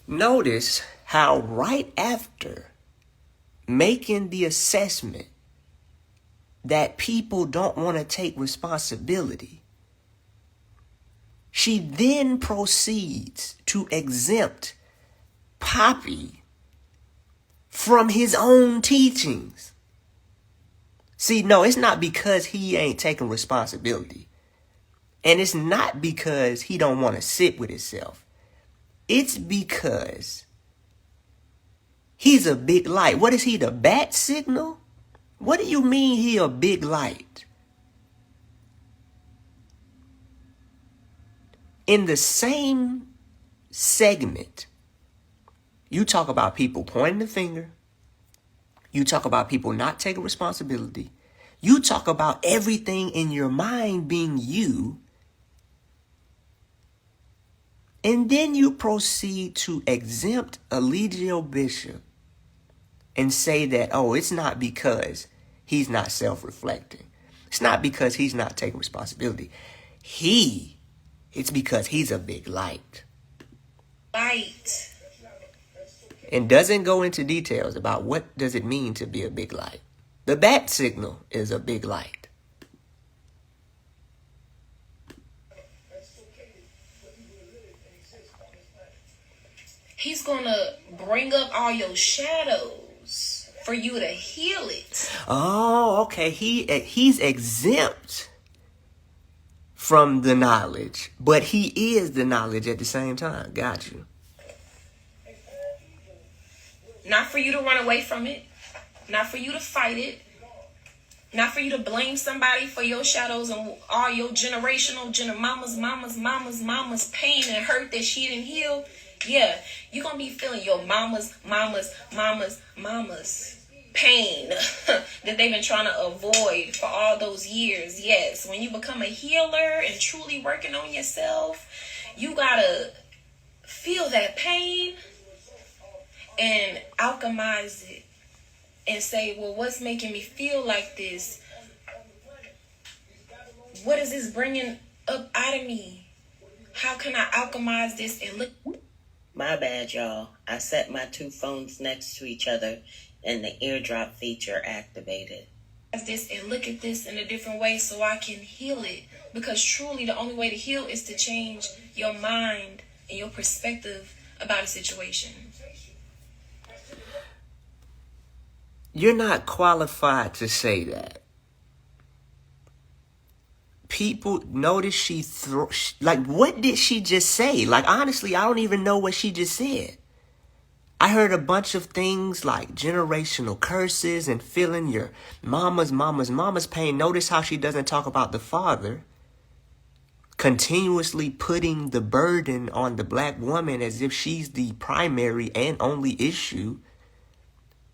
Speaker 2: Notice how right after making the assessment that people don't want to take responsibility, she then proceeds to exempt Poppy from his own teachings. See, no, it's not because he ain't taking responsibility. And it's not because he don't want to sit with himself. It's because he's a big light. What is he, the bat signal? What do you mean he a big light? In the same segment, you talk about people pointing the finger. You talk about people not taking responsibility. You talk about everything in your mind being you. And then you proceed to exempt Eligio Bishop and say that, oh, it's not because he's not self-reflecting. It's not because he's not taking responsibility. It's because he's a big light. And doesn't go into details about what does it mean to be a big light. The bat signal is a big light.
Speaker 4: He's gonna bring up all your shadows for you to heal it.
Speaker 2: Oh, okay. He's exempt from the knowledge, but he is the knowledge at the same time. Got you.
Speaker 4: Not for you to run away from it. Not for you to fight it. Not for you to blame somebody for your shadows and all your generational mama's pain and hurt that she didn't heal. Yeah, you're going to be feeling your mama's pain that they've been trying to avoid for all those years. Yes, when you become a healer and truly working on yourself, you got to feel that pain and alchemize it and say, well, what's making me feel like this? What is this bringing up out of me? How can I alchemize this and look?
Speaker 1: My bad, y'all. I set my two phones next to each other and the airdrop feature activated.
Speaker 4: This and look at this in a different way so I can heal it. Because truly the only way to heal is to change your mind and your perspective about a situation.
Speaker 2: You're not qualified to say that. People notice what did she just say? Like, honestly, I don't even know what she just said. I heard a bunch of things like generational curses and feeling your mama's pain. Notice how she doesn't talk about the father continuously putting the burden on the black woman as if she's the primary and only issue.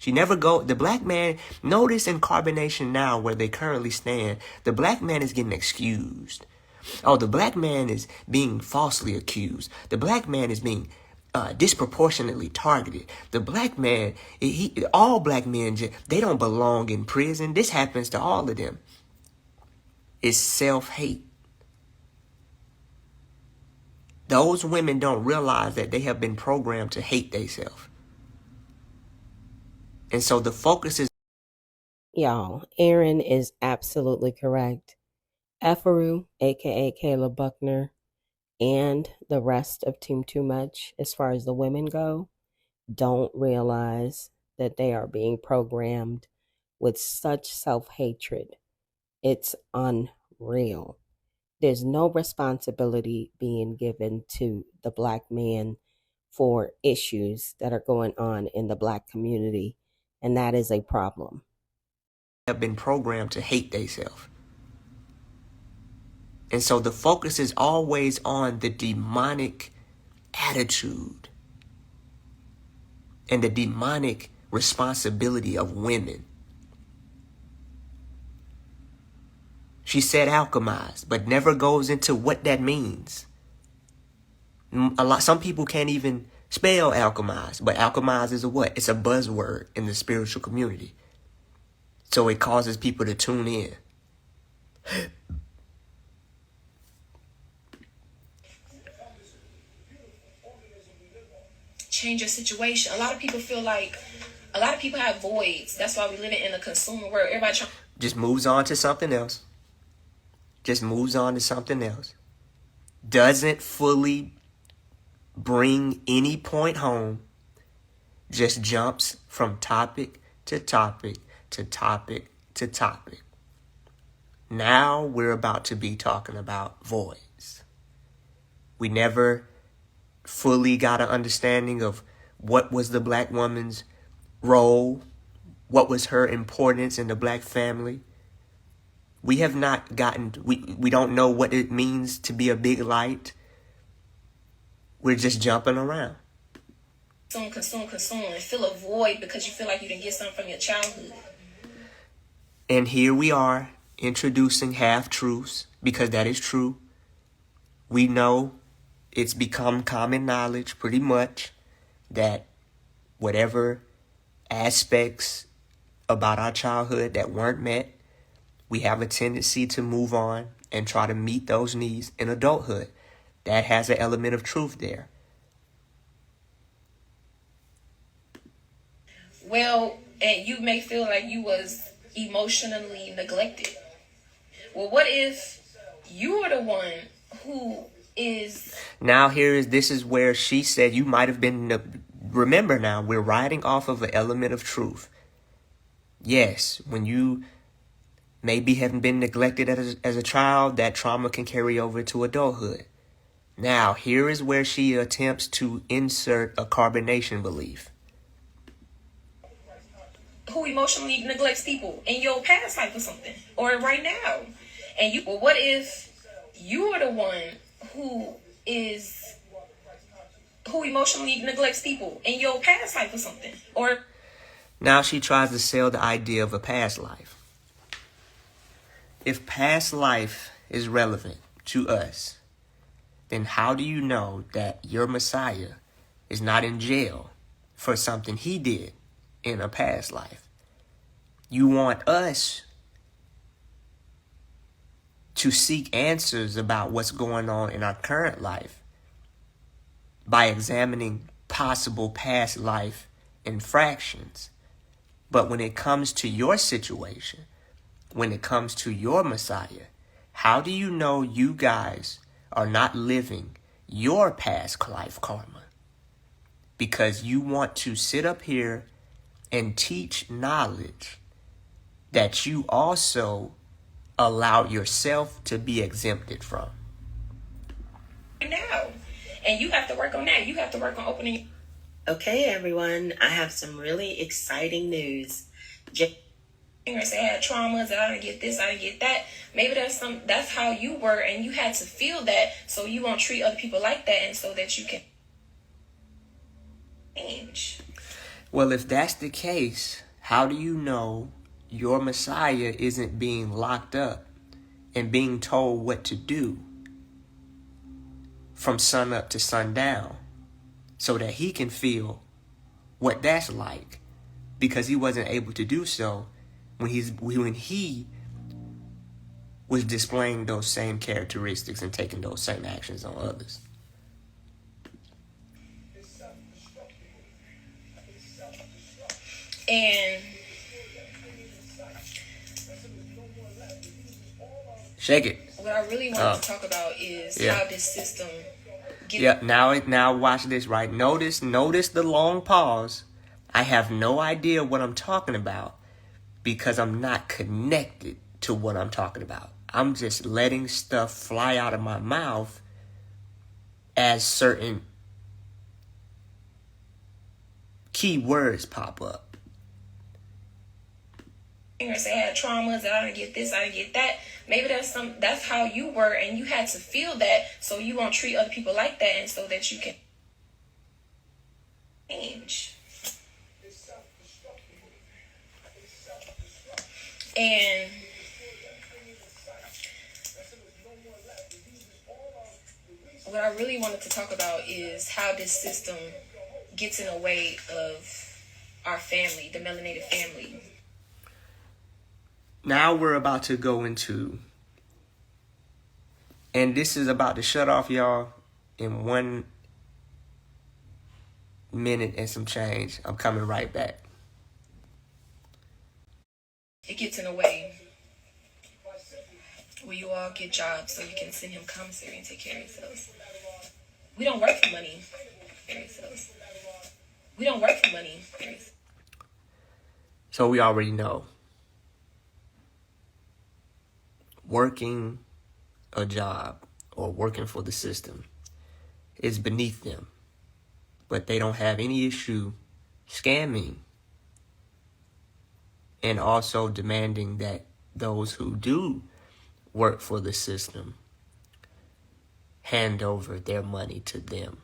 Speaker 2: The black man, notice in Carbonation Now where they currently stand, the black man is getting excused. Oh, the black man is being falsely accused. The black man is being disproportionately targeted. The black man, all black men, they don't belong in prison. This happens to all of them. It's self-hate. Those women don't realize that they have been programmed to hate themselves. And so the focus is...
Speaker 1: Y'all, Aaron is absolutely correct. Efaru, a.k.a. Kayla Buckner, and the rest of Team Too Much, as far as the women go, don't realize that they are being programmed with such self-hatred. It's unreal. There's no responsibility being given to the black man for issues that are going on in the black community, and that is a problem.
Speaker 2: Have been programmed to hate themselves. And so the focus is always on the demonic attitude. and the demonic responsibility of women. She said alchemize, but never goes into what that means. Some people can't even spell alchemize, but alchemize is a what? It's a buzzword in the spiritual community. So it causes people to tune in.
Speaker 4: Change your situation. A lot of people have voids. That's why we live in a consumer world. Everybody
Speaker 2: just moves on to something else. Doesn't fully bring any point home. Just jumps from topic to topic to topic to topic. Now we're about to be talking about voids. We never fully got an understanding of what was the black woman's role, what was her importance in the black family. We have not gotten, we don't know what it means to be a big light. We're just jumping around.
Speaker 4: Consume, and fill a void because you feel like you didn't get something from your childhood.
Speaker 2: And here we are introducing half-truths, because that is true. We know it's become common knowledge pretty much that whatever aspects about our childhood that weren't met, we have a tendency to move on and try to meet those needs in adulthood. That has an element of truth there.
Speaker 4: Well, and you may feel like you was emotionally neglected. Well, what if you are the one who is...
Speaker 2: Now this is where she said you might have been... Remember now, we're riding off of an element of truth. Yes, when you maybe haven't been neglected as a child, that trauma can carry over to adulthood. Now, here is where she attempts to insert a carbonation belief.
Speaker 4: Who emotionally neglects people in your past life or something, or right now. And well, what if you are the one who emotionally neglects people in your past life or something, or...
Speaker 2: Now she tries to sell the idea of a past life. If past life is relevant to us, then how do you know that your Messiah is not in jail for something he did in a past life? You want us to seek answers about what's going on in our current life by examining possible past life infractions. But when it comes to your situation, when it comes to your Messiah, how do you know you guys are not living your past life karma? Because you want to sit up here and teach knowledge that you also allow yourself to be exempted from.
Speaker 4: Now, and you have to work on that. You have to work on opening.
Speaker 1: Okay, everyone, I have some really exciting news.
Speaker 4: Say I had traumas, I didn't get this, I didn't get that. Maybe that's how you were, and you had to feel that so you won't treat other people like that, and so that you can change.
Speaker 2: Well, if that's the case, how do you know your Messiah isn't being locked up and being told what to do from sun up to sundown so that he can feel what that's like? Because he wasn't able to do so when he was displaying those same characteristics and taking those same actions on others.
Speaker 4: And
Speaker 2: shake it.
Speaker 4: What I really want to talk about is how this system
Speaker 2: now watch this, right? Notice the long pause. I have no idea what I'm talking about because I'm not connected to what I'm talking about. I'm just letting stuff fly out of my mouth as certain key words pop up.
Speaker 4: Say I had traumas, I didn't get this, I didn't get that. Maybe that's how you were, and you had to feel that so you won't treat other people like that, and so that you can change. And what I really wanted to talk about is how this system gets in the way of our family, the melanated family.
Speaker 2: Now we're about to go into, and this is about to shut off y'all in 1 minute and some change. I'm coming right back.
Speaker 4: It gets in the way where you all get jobs so you can send him commissary and take care of yourselves. We don't work for money. We don't work for money.
Speaker 2: So we already know. Working a job or working for the system is beneath them. But they don't have any issue scamming and also demanding that those who do work for the system hand over their money to them.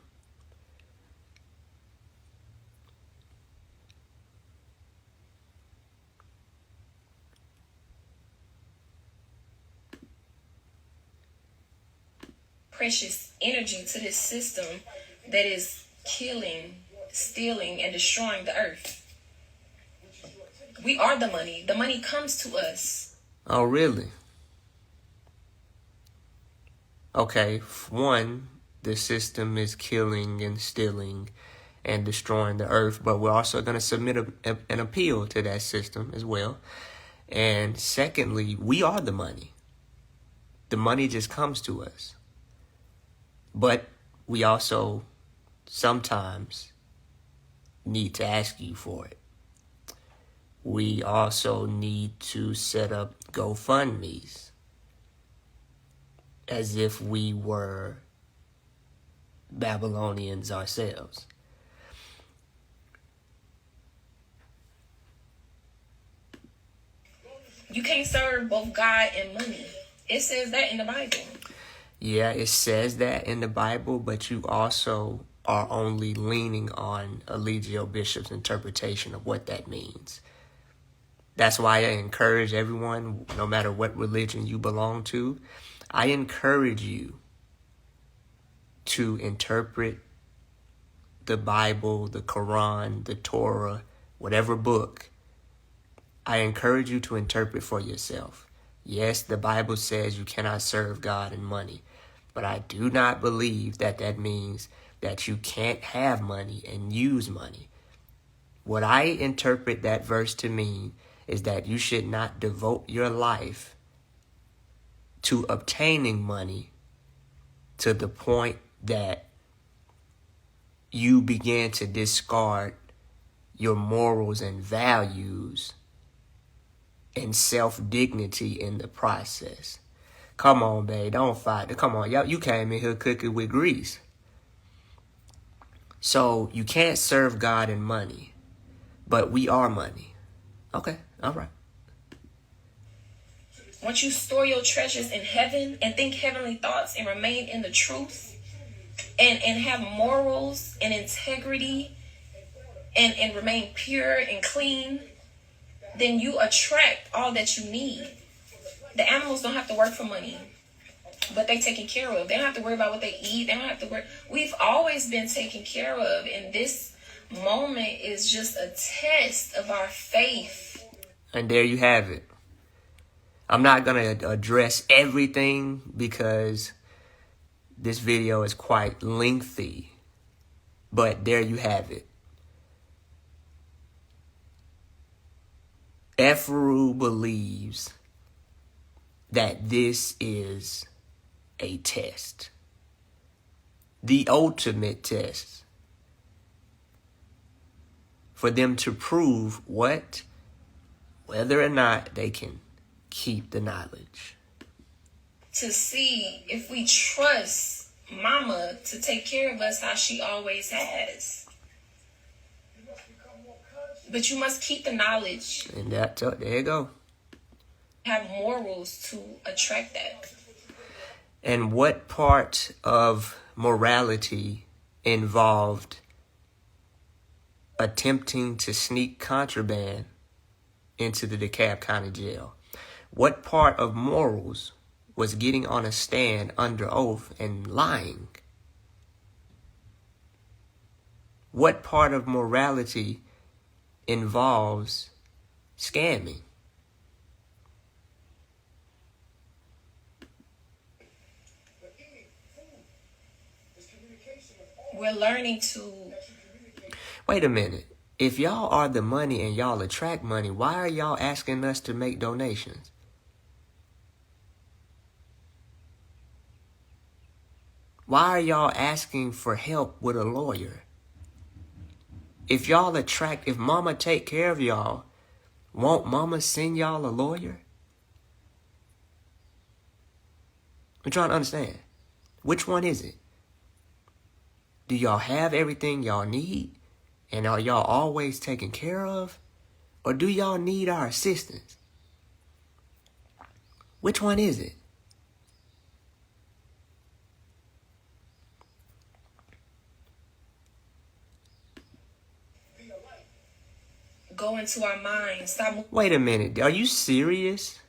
Speaker 4: Precious energy to this system that is killing, stealing, and destroying the earth. We are the money. The money comes to us.
Speaker 2: Oh, really? Okay, one, the system is killing and stealing and destroying the earth, but we're also going to submit an appeal to that system as well. And secondly, we are the money. The money just comes to us. But we also sometimes need to ask you for it. We also need to set up GoFundMes as if we were Babylonians ourselves.
Speaker 4: You can't serve both God and money. It says that in the Bible.
Speaker 2: Yeah, it says that in the Bible, but you also are only leaning on Eligio Bishop's interpretation of what that means. That's why I encourage everyone, no matter what religion you belong to, I encourage you to interpret the Bible, the Quran, the Torah, whatever book. I encourage you to interpret for yourself. Yes, the Bible says you cannot serve God and money, but I do not believe that that means that you can't have money and use money. What I interpret that verse to mean is that you should not devote your life to obtaining money to the point that you begin to discard your morals and values and self-dignity in the process. Come on, babe, don't fight. Come on, y'all, you came in here cooking with grease. So you can't serve God and money, but we are money. Okay, all right.
Speaker 4: Once you store your treasures in heaven and think heavenly thoughts and remain in the truth and have morals and integrity and remain pure and clean, then you attract all that you need. The animals don't have to work for money, but they taken care of. They don't have to worry about what they eat. They don't have to worry. We've always been taken care of, and this moment is just a test of our faith.
Speaker 2: And there you have it. I'm not going to address everything because this video is quite lengthy, but there you have it. Efru believes that this is a test, the ultimate test, for them to prove what, whether or not they can keep the knowledge.
Speaker 4: To see if we trust Mama to take care of us how she always has. But you must keep the knowledge.
Speaker 2: And that, there you go.
Speaker 4: Have morals to attract that.
Speaker 2: And what part of morality involved attempting to sneak contraband into the DeKalb County Jail? What part of morals was getting on a stand under oath and lying? What part of morality involves scamming?
Speaker 4: We're learning to...
Speaker 2: Wait a minute. If y'all are the money and y'all attract money, why are y'all asking us to make donations? Why are y'all asking for help with a lawyer? If y'all attract, if mama take care of y'all, won't mama send y'all a lawyer? I'm trying to understand. Which one is it? Do y'all have everything y'all need? And are y'all always taken care of? Or do y'all need our assistance? Which one is it?
Speaker 4: Go into our minds. Stop.
Speaker 2: Wait a minute. Are you serious,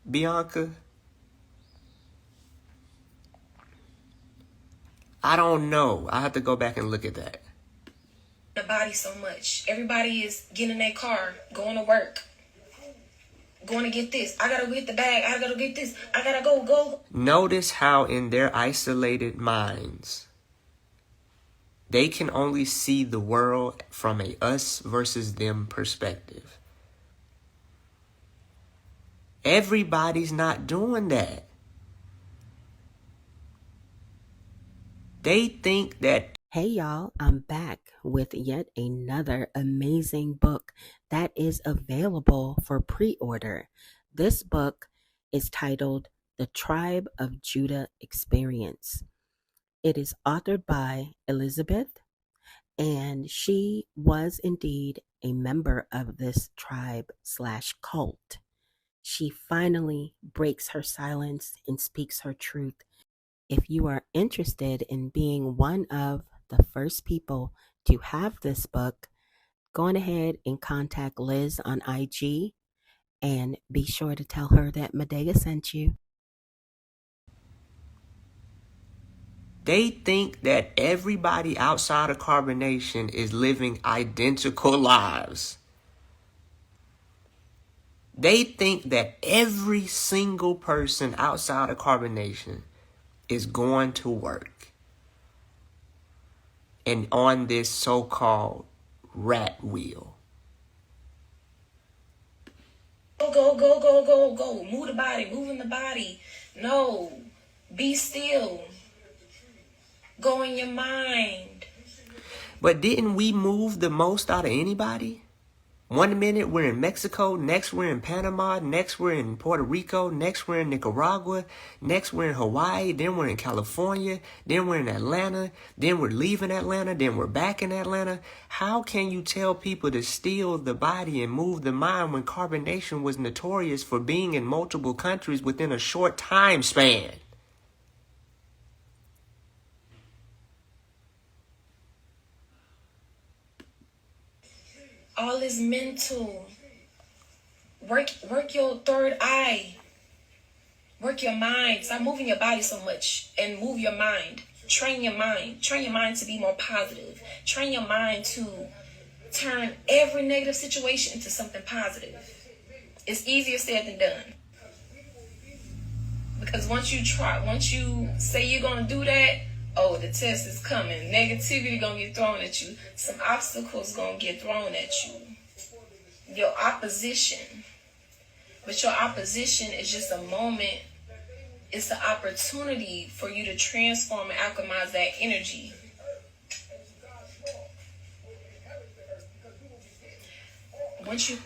Speaker 2: Bianca? I don't know. I have to go back and look at that.
Speaker 4: The body so much. Everybody is getting in their car, going to work, going to get this. I gotta go get the bag. I gotta get this. I gotta go.
Speaker 2: Notice how in their isolated minds, they can only see the world from a us versus them perspective. Everybody's not doing that. They think that...
Speaker 1: Hey y'all, I'm back with yet another amazing book that is available for pre-order. This book is titled The Tribe of Judah Experience. It is authored by Elizabeth, and she was indeed a member of this tribe/cult. She finally breaks her silence and speaks her truth. If you are interested in being one of the first people to have this book, go on ahead and contact Liz on IG and be sure to tell her that Medaya sent you.
Speaker 2: They think that everybody outside of carbonation is living identical lives. They think that every single person outside of carbonation is going to work and on this so-called rat wheel.
Speaker 4: Go. Move the body. Moving the body. No. Be still. Go in your mind.
Speaker 2: But didn't we move the most out of anybody? One minute we're in Mexico, next we're in Panama, next we're in Puerto Rico, next we're in Nicaragua, next we're in Hawaii, then we're in California, then we're in Atlanta, then we're leaving Atlanta, then we're back in Atlanta. How can you tell people to steal the body and move the mind when carbonation was notorious for being in multiple countries within a short time span?
Speaker 4: All is mental. Work your third eye. Work your mind. Stop moving your body so much and move your mind. Train your mind. Train your mind to be more positive. Train your mind to turn every negative situation into something positive. It's easier said than done. Because once you say you're gonna do that, oh, the test is coming. Negativity gonna get thrown at you. Some obstacles gonna get thrown at you. Your opposition. But your opposition is just a moment. It's an opportunity for you to transform and alchemize that energy.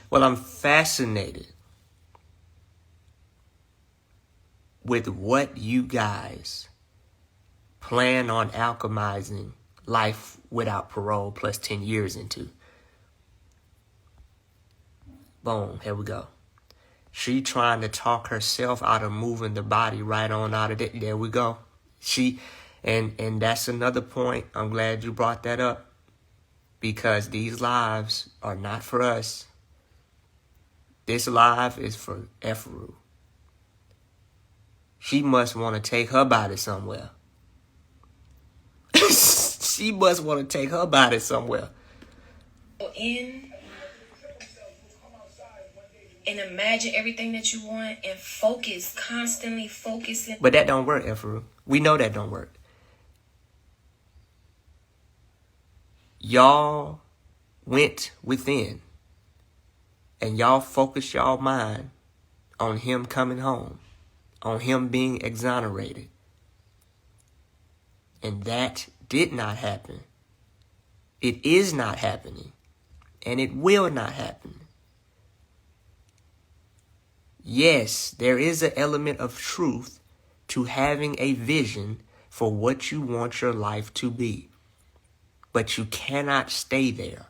Speaker 2: Well, I'm fascinated with what you guys plan on alchemizing life without parole plus 10 years into. Boom, here we go. She trying to talk herself out of moving the body right on out of it. There we go. And that's another point. I'm glad you brought that up, because these lives are not for us. This live is for Efru. She must want to take her body somewhere. She must want to take her body somewhere.
Speaker 4: In and imagine everything that you want and focus, constantly focusing.
Speaker 2: But that don't work, Efru. We know that don't work. Y'all went within and y'all focused y'all mind on him coming home, on him being exonerated. And that did not happen. It is not happening. And it will not happen. Yes, there is an element of truth to having a vision for what you want your life to be. But you cannot stay there.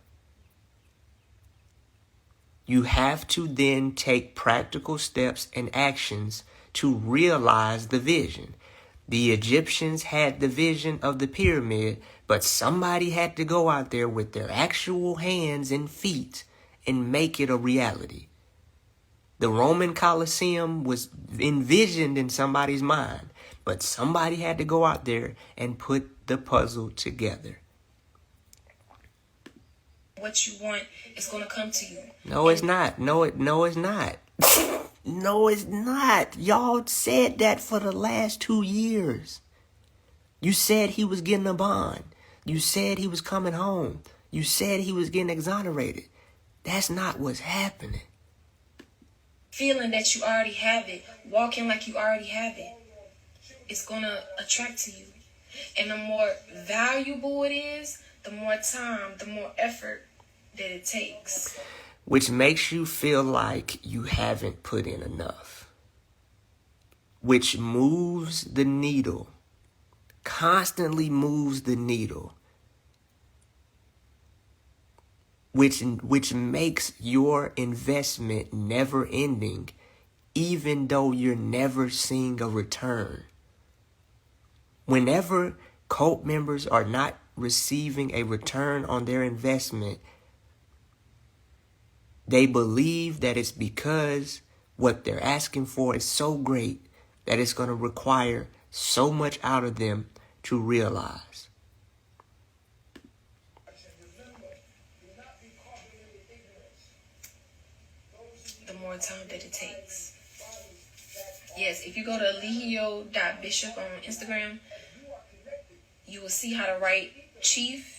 Speaker 2: You have to then take practical steps and actions to realize the vision. The Egyptians had the vision of the pyramid, but somebody had to go out there with their actual hands and feet and make it a reality. The Roman Colosseum was envisioned in somebody's mind, but somebody had to go out there and put the puzzle together.
Speaker 4: What you want is going to come to you.
Speaker 2: No, it's not. No, it's not. No, it's not. Y'all said that for the last 2 years. You said he was getting a bond. You said he was coming home. You said he was getting exonerated. That's not what's happening.
Speaker 4: Feeling that you already have it, walking like you already have it, it's going to attract to you. And the more valuable it is, the more time, the more effort that it takes.
Speaker 2: Which makes you feel like you haven't put in enough. Which moves the needle. Constantly moves the needle. Which makes your investment never ending, even though you're never seeing a return. Whenever cult members are not receiving a return on their investment, they believe that it's because what they're asking for is so great that it's going to require so much out of them to realize.
Speaker 4: The more time that it takes. Yes, if you go to legio.bishop on Instagram, you will see how to write chief.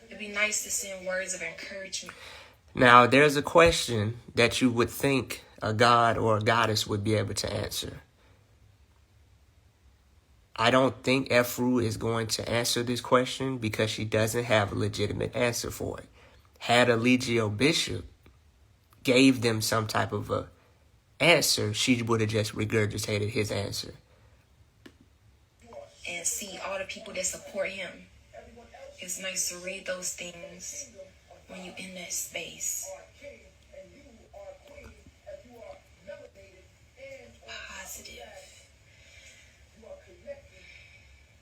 Speaker 4: It'd be nice to send words of encouragement.
Speaker 2: Now, there's a question that you would think a god or a goddess would be able to answer. I don't think Efru is going to answer this question because she doesn't have a legitimate answer for it. Had a Legio bishop gave them some type of a answer, she would have just regurgitated his answer.
Speaker 4: And see all the people that support him. It's nice to read those things when you're in that space. Positive.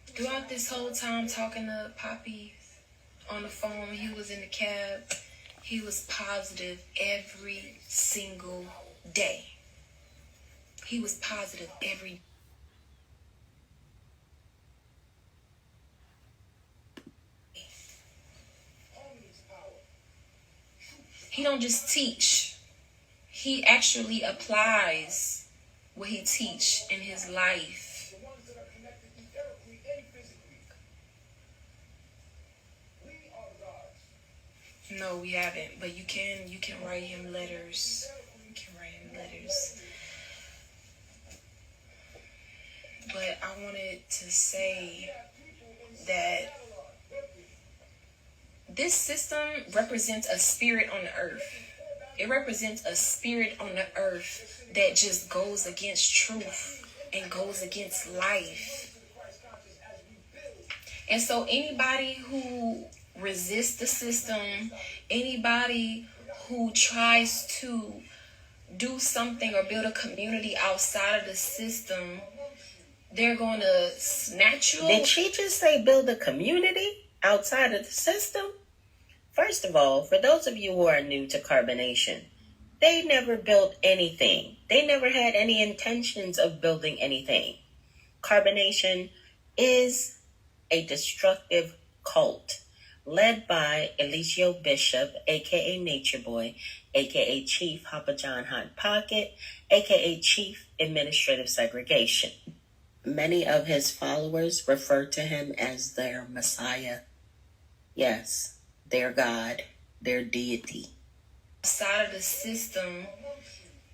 Speaker 4: Throughout this whole time talking to Poppy on the phone, he was in the cab, he was positive every single day. He was positive every day. He don't just teach. He actually applies what he teach in his life. No, we haven't. But you can write him letters. You can write him letters. But I wanted to say that this system represents a spirit on the earth. It represents a spirit on the earth that just goes against truth and goes against life. And so anybody who resists the system, anybody who tries to do something or build a community outside of the system, they're going to snatch you.
Speaker 5: Did she just say build a community outside of the system? First of all, for those of you who are new to carbonation, They never built anything. They never had any intentions of building anything. Carbonation is a destructive cult led by Eliseo Bishop, aka Nature Boy, aka Chief Papa John Hot Pocket, aka Chief Administrative Segregation. Many of his followers refer to him as their Messiah. Yes, their God, their deity.
Speaker 4: Side of the system,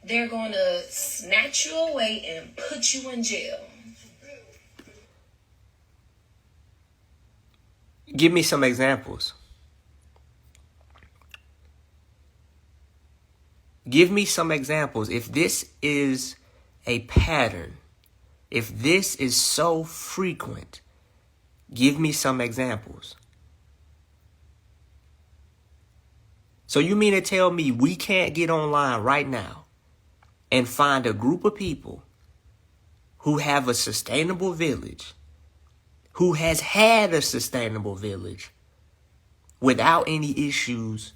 Speaker 4: they're going to snatch you away and put you in jail.
Speaker 2: Give me some examples. Give me some examples. If this is a pattern, if this is so frequent, give me some examples. So you mean to tell me we can't get online right now and find a group of people who have a sustainable village, who has had a sustainable village without any issues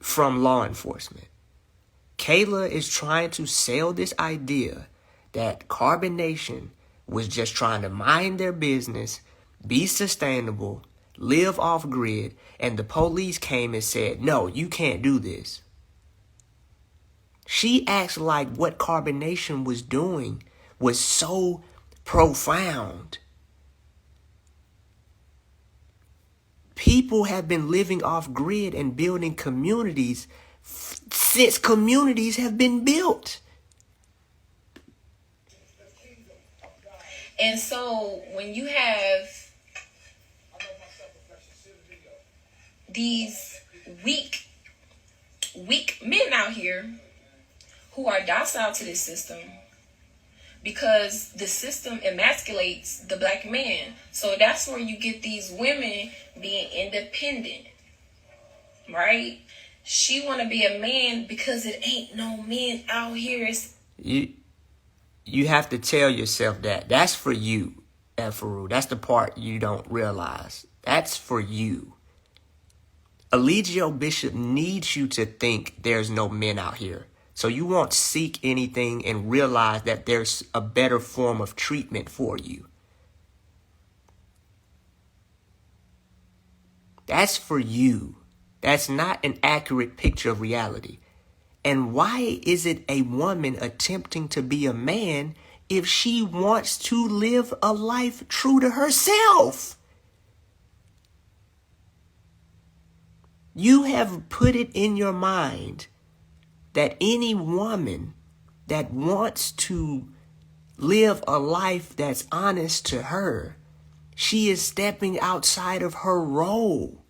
Speaker 2: from law enforcement? Kayla is trying to sell this idea that Carbonation was just trying to mind their business, be sustainable, live off grid, and the police came and said, no, you can't do this. She acts like what Carbonation was doing was so profound. People have been living off grid and building communities since communities have been built.
Speaker 4: And so when you have these weak men out here who are docile to this system, because the system emasculates the black man. So that's where you get these women being independent, right? She want to be a man because it ain't no men out here.
Speaker 2: You have to tell yourself that. That's for you, Efaru. That's the part you don't realize. That's for you. Eligio Bishop needs you to think there's no men out here. So you won't seek anything and realize that there's a better form of treatment for you. That's for you. That's not an accurate picture of reality. And why is it a woman attempting to be a man if she wants to live a life true to herself? You have put it in your mind that any woman that wants to live a life that's honest to her, she is stepping outside of her role.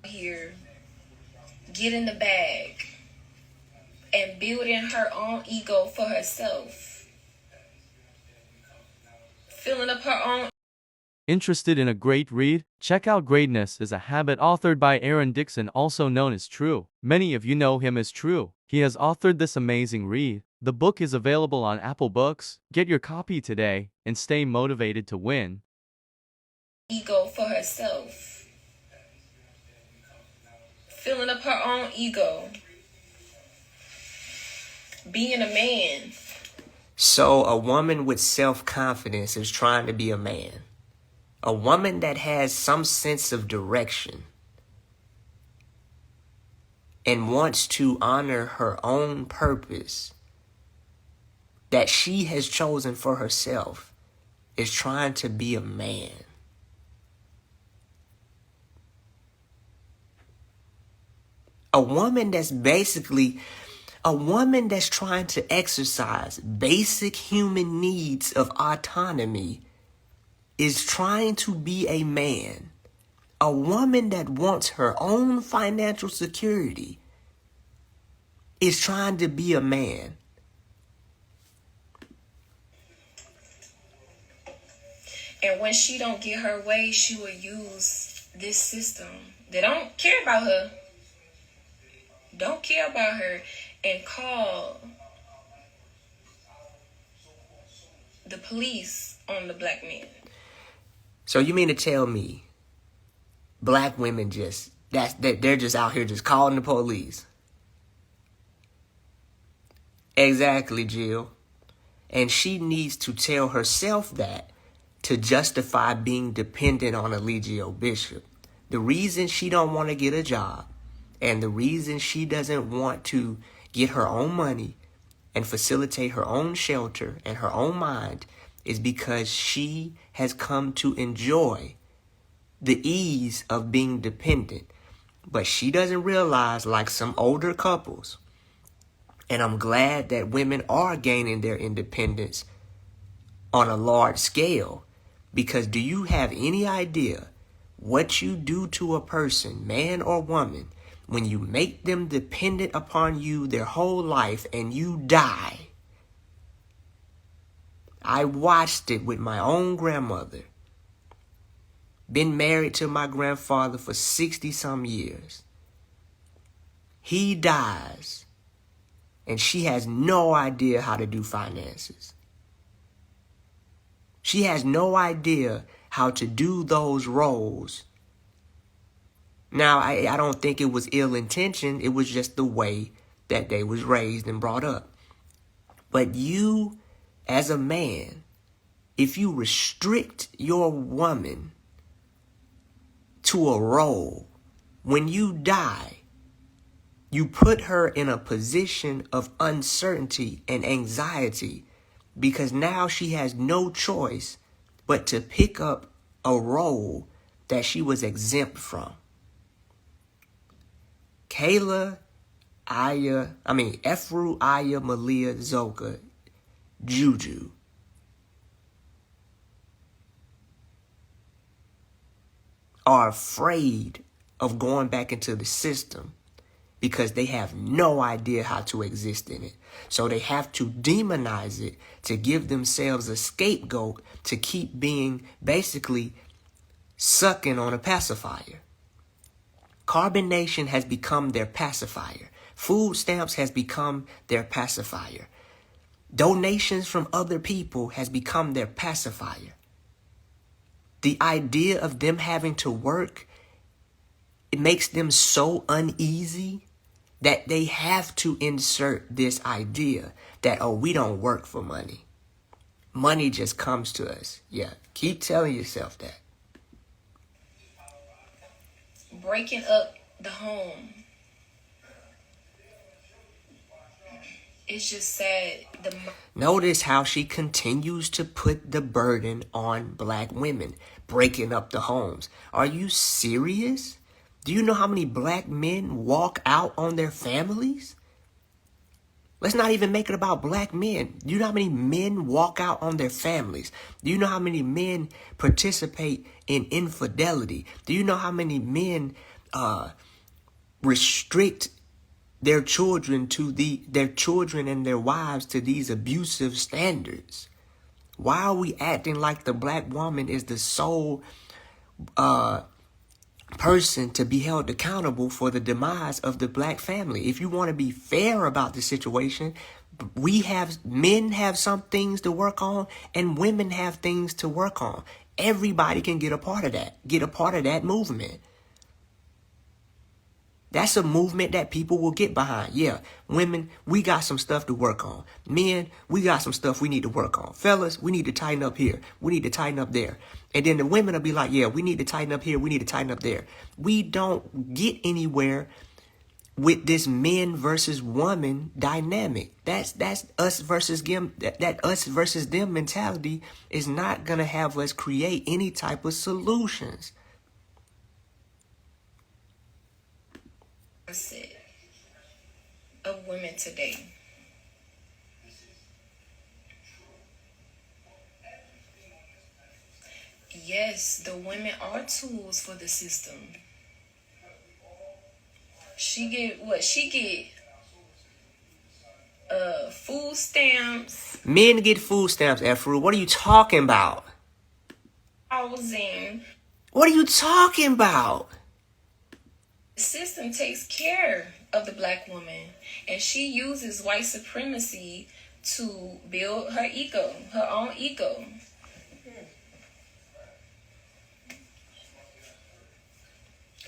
Speaker 4: Here, get in the bag and building her own ego for herself, filling up her own.
Speaker 6: Interested in a great read? Check out Greatness is a Habit authored by Aaron Dixon, also known as True. Many of you know him as True. He has authored this amazing read. The book is available on Apple Books. Get your copy today and stay motivated to win.
Speaker 4: Ego for herself, filling up her own ego, being a man.
Speaker 2: So a woman with self-confidence is trying to be a man. A woman that has some sense of direction and wants to honor her own purpose that she has chosen for herself is trying to be a man. A woman that's trying to exercise basic human needs of autonomy is trying to be a man. A woman that wants her own financial security is trying to be a man.
Speaker 4: And when she don't get her way, she will use this system. They don't care about her. and call the police on the black men.
Speaker 2: So you mean to tell me black women they're just out here just calling the police? Exactly, Jill. And she needs to tell herself that to justify being dependent on Eligio Bishop. The reason she don't want to get a job and the reason she doesn't want to get her own money and facilitate her own shelter and her own mind is because she has come to enjoy the ease of being dependent. But she doesn't realize, like some older couples, and I'm glad that women are gaining their independence on a large scale, because do you have any idea what you do to a person, man or woman, when you make them dependent upon you their whole life and you die? I watched it with my own grandmother. Been married to my grandfather for 60-some years. He dies, and she has no idea how to do finances. She has no idea how to do those roles. Now, I don't think it was ill-intentioned. It was just the way that they was raised and brought up. But you, as a man, if you restrict your woman to a role, when you die, you put her in a position of uncertainty and anxiety, because now she has no choice but to pick up a role that she was exempt from. Efru, Aya, Malia, Zoka, Juju. Are afraid of going back into the system because they have no idea how to exist in it. So they have to demonize it to give themselves a scapegoat to keep being basically sucking on a pacifier. Carbonation has become their pacifier. Food stamps has become their pacifier. Donations from other people has become their pacifier. The idea of them having to work, it makes them so uneasy that they have to insert this idea that, oh, we don't work for money. Money just comes to us. Yeah, keep telling yourself that.
Speaker 4: Breaking up the home. It's just sad.
Speaker 2: Notice how she continues to put the burden on black women, breaking up the homes. Are you serious? Do you know how many black men walk out on their families? Let's not even make it about black men. Do you know how many men walk out on their families? Do you know how many men participate in infidelity? Do you know how many men restrict their children and their wives to these abusive standards? Why are we acting like the black woman is the sole person to be held accountable for the demise of the black family? If you want to be fair about the situation, men have some things to work on and women have things to work on. Everybody can get a part of that movement. That's a movement that people will get behind. Yeah, women, we got some stuff to work on. Men, we got some stuff we need to work on. Fellas, we need to tighten up here. We need to tighten up there. And then the women will be like, yeah, we need to tighten up here. We need to tighten up there. We don't get anywhere with this men versus woman dynamic. That's us versus them. That us versus them mentality is not going to have us create any type of solutions.
Speaker 4: Of women today. Yes, the women are tools for the system. She get food stamps.
Speaker 2: Men get food stamps, Efru. What are you talking about?
Speaker 4: Housing.
Speaker 2: What are you talking about?
Speaker 4: The system takes care of the black woman, and she uses white supremacy to build her ego, her own ego.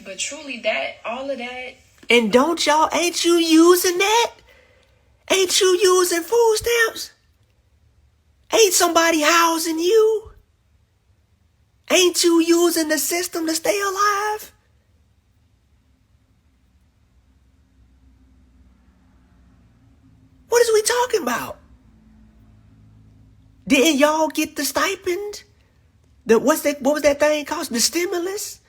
Speaker 4: But truly, all of that.
Speaker 2: And ain't you using that? Ain't you using food stamps? Ain't somebody housing you? Ain't you using the system to stay alive? What is we talking about? Didn't y'all get the stipend? What was that thing called? The stimulus?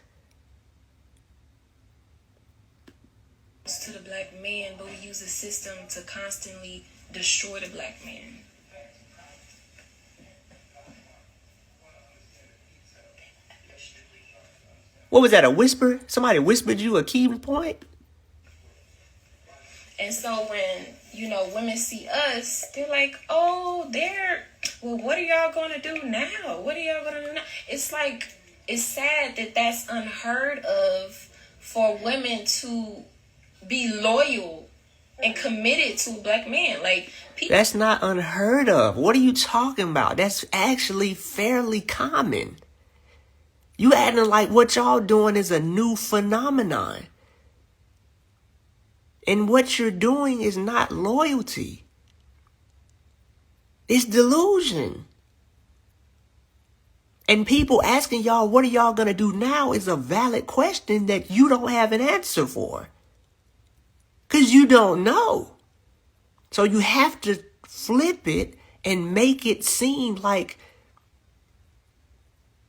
Speaker 4: To the black man, but we use the system to constantly destroy the black man.
Speaker 2: What was that, a whisper? Somebody whispered you a key point?
Speaker 4: And so when, women see us, they're like, oh, well, what are y'all going to do now? What are y'all going to do now? It's like, it's sad that that's unheard of for women to be loyal and committed to a black man. Like,
Speaker 2: that's not unheard of. What are you talking about? That's actually fairly common. You acting like what y'all doing is a new phenomenon. And what you're doing is not loyalty. It's delusion. And people asking y'all, what are y'all going to do now, is a valid question that you don't have an answer for. Because you don't know. So you have to flip it and make it seem like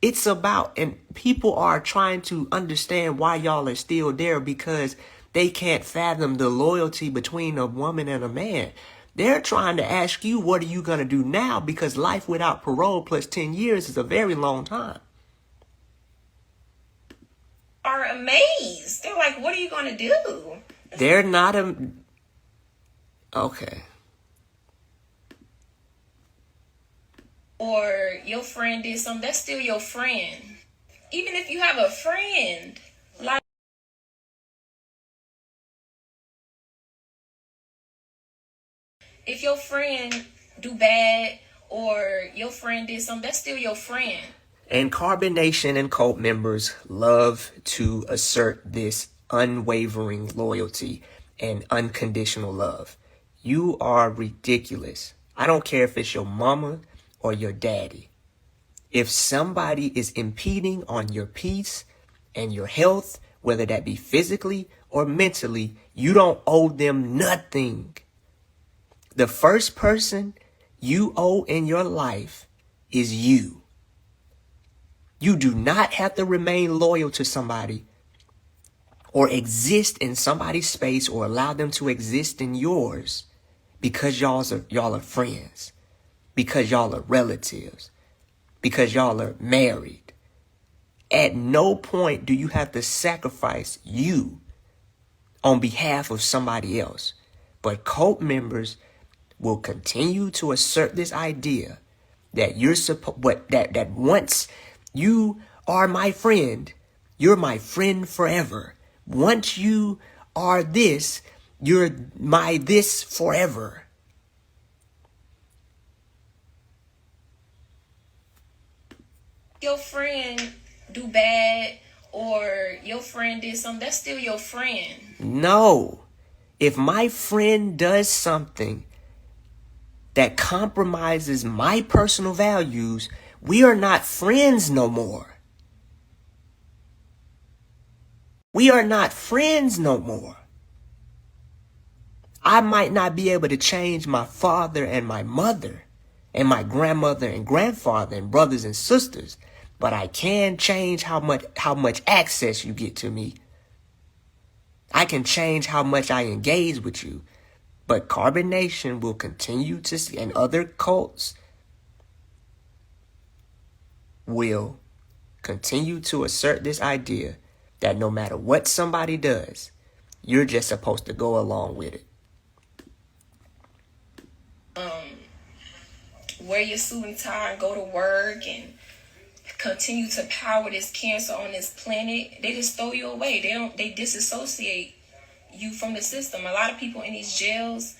Speaker 2: it's about, and people are trying to understand why y'all are still there because they can't fathom the loyalty between a woman and a man. They're trying to ask you, what are you going to do now? Because life without parole plus 10 years is a very long time.
Speaker 4: Are amazed. They're like, what are you going to do?
Speaker 2: They're not okay.
Speaker 4: Or your friend did something, that's still your friend. Even if you have a friend, like, if your friend do bad or your friend did something, that's still your friend.
Speaker 2: And Carbonation and cult members love to assert this unwavering loyalty and unconditional love. You are ridiculous. I don't care if it's your mama or your daddy. If somebody is impeding on your peace and your health, whether that be physically or mentally, you don't owe them nothing. The first person you owe in your life is you. You do not have to remain loyal to somebody or exist in somebody's space or allow them to exist in yours because y'all are friends, because y'all are relatives, because y'all are married. At no point do you have to sacrifice you on behalf of somebody else. But cult members will continue to assert this idea that that once you are my friend, you're my friend forever. Once you are this, you're my this forever.
Speaker 4: Your friend do bad or your friend did something, that's still your friend.
Speaker 2: No. If my friend does something that compromises my personal values, we are not friends no more. We are not friends no more. I might not be able to change my father and my mother and my grandmother and grandfather and brothers and sisters, but I can change how much access you get to me. I can change how much I engage with you. But Carbonation will continue to see, and other cults will continue to assert this idea that no matter what somebody does, you're just supposed to go along with it.
Speaker 4: Wear your suit and tie and go to work and continue to power this cancer on this planet, they just throw you away. They disassociate you from the system. A lot of people in these jails,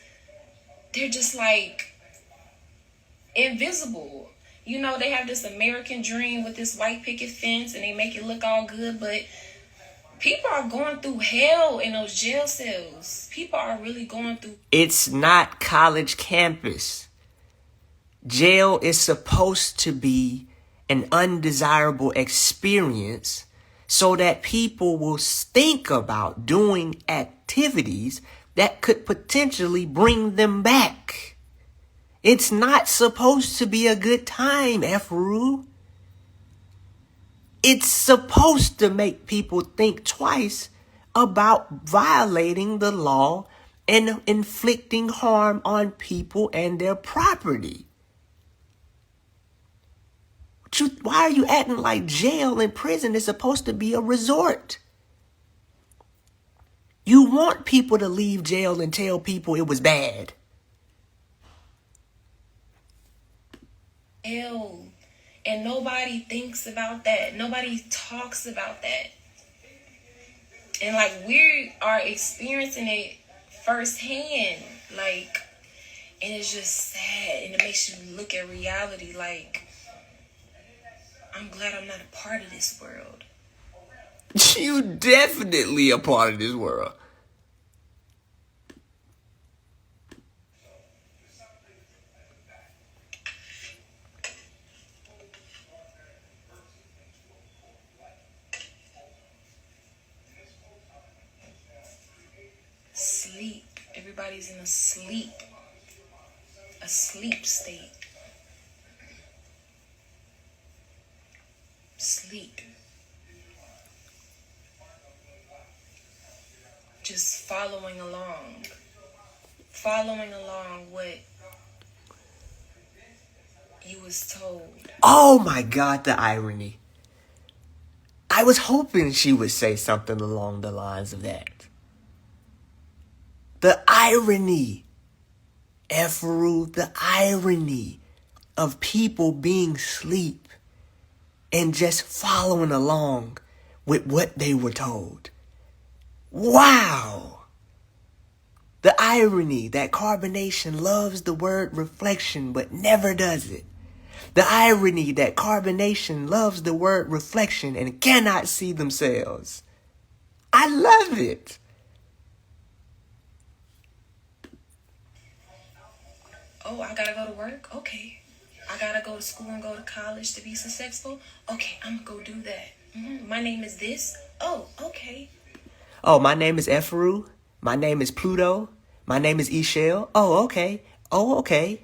Speaker 4: they're just like invisible. You know, they have this American dream with this white picket fence and they make it look all good, but people are going through hell in those jail cells. People are really going through.
Speaker 2: It's not college campus. Jail is supposed to be an undesirable experience so that people will think about doing activities that could potentially bring them back. It's not supposed to be a good time, Efru. It's supposed to make people think twice about violating the law and inflicting harm on people and their property. Why are you acting like jail and prison is supposed to be a resort? You want people to leave jail and tell people it was bad.
Speaker 4: Hell. And nobody thinks about that. Nobody talks about that. And like we are experiencing it firsthand. Like, and it's just sad. And it makes you look at reality like, I'm glad I'm not a part of this world.
Speaker 2: You definitely a part of this world.
Speaker 4: Sleep. Everybody's in a sleep state. Sleep. Just following along what you was told.
Speaker 2: Oh my God, the irony. I was hoping she would say something along the lines of that. The irony, Efru, the irony of people being asleep and just following along with what they were told. Wow! The irony that carbonation loves the word reflection but never does it. The irony that carbonation loves the word reflection and cannot see themselves. I love it.
Speaker 4: Oh, I gotta go to work? Okay. I gotta go to school and go to college to be successful? Okay, I'm gonna go do that. My name is this? Oh, okay.
Speaker 2: Oh, my name is Efru. My name is Pluto. My name is Ishel. Oh, okay. Oh, okay.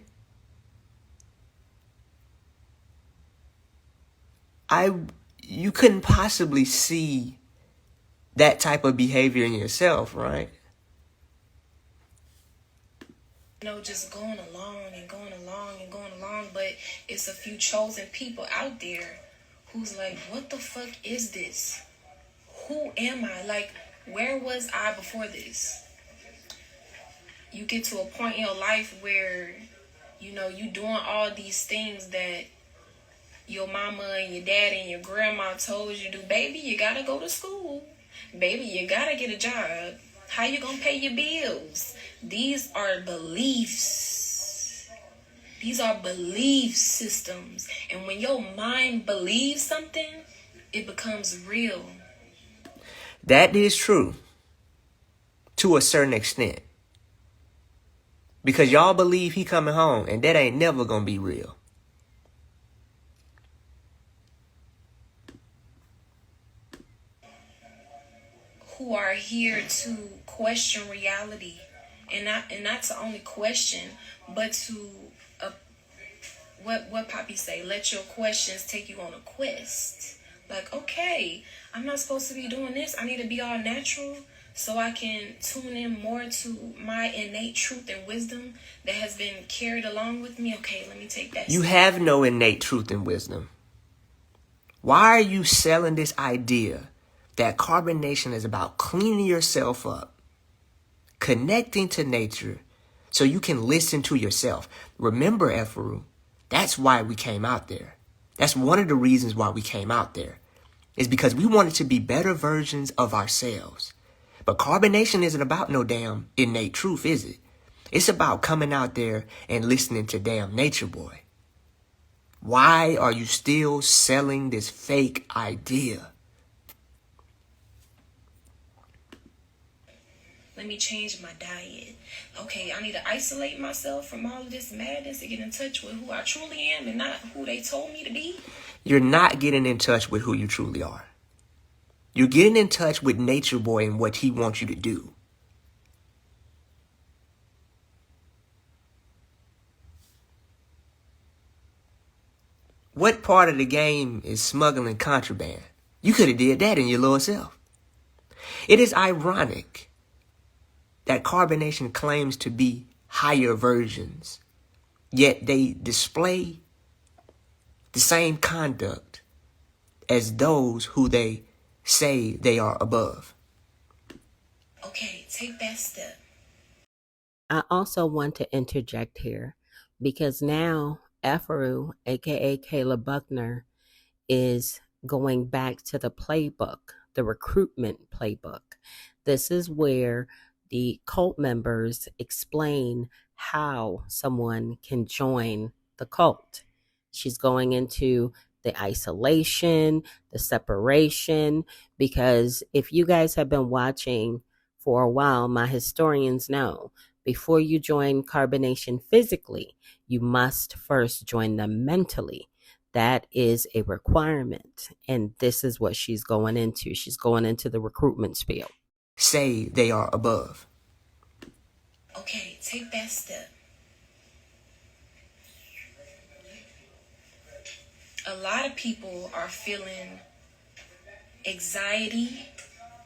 Speaker 2: You couldn't possibly see that type of behavior in yourself, right?
Speaker 4: You know, just going along, but it's a few chosen people out there who's like, what the fuck is this? Who am I? Like, where was I before this? You get to a point in your life where, you know, you doing all these things that your mama and your dad and your grandma told you to do. Baby, you gotta go to school. Baby, you gotta get a job. How you gonna pay your bills? These are beliefs. These are belief systems. And when your mind believes something, it becomes real.
Speaker 2: That is true. To a certain extent. Because y'all believe he coming home, and that ain't never gonna be real.
Speaker 4: Who are here to question reality, and not to only question, but to what Poppy say, let your questions take you on a quest. Like, okay, I'm not supposed to be doing this. I need to be all natural so I can tune in more to my innate truth and wisdom that has been carried along with me. Okay, let me take that.
Speaker 2: You have no innate truth and wisdom. Why are you selling this idea that carbonation is about cleaning yourself up, connecting to nature, so you can listen to yourself? Remember, Efru, that's why we came out there. That's one of the reasons why we came out there, is because we wanted to be better versions of ourselves. But carbonation isn't about no damn innate truth, is it? It's about coming out there and listening to damn Nature Boy. Why are you still selling this fake idea?
Speaker 4: Let me change my diet. Okay, I need to isolate myself from all of this madness to get in touch with who I truly am and not who they told me to be.
Speaker 2: You're not getting in touch with who you truly are. You're getting in touch with Nature Boy and what he wants you to do. What part of the game is smuggling contraband? You could have did that in your little self. It is ironic that carbonation claims to be higher versions, yet they display the same conduct as those who they say they are above.
Speaker 4: Okay, take that step.
Speaker 1: I also want to interject here because now Ephru, aka Kayla Buckner, is going back to the playbook, the recruitment playbook. This is where the cult members explain how someone can join the cult. She's going into the isolation, the separation, because if you guys have been watching for a while, my historians know before you join carbonation physically, you must first join them mentally. That is a requirement. And this is what she's going into. She's going into the recruitment spiel.
Speaker 2: Say they are above.
Speaker 4: Okay, take that step. A lot of people are feeling anxiety.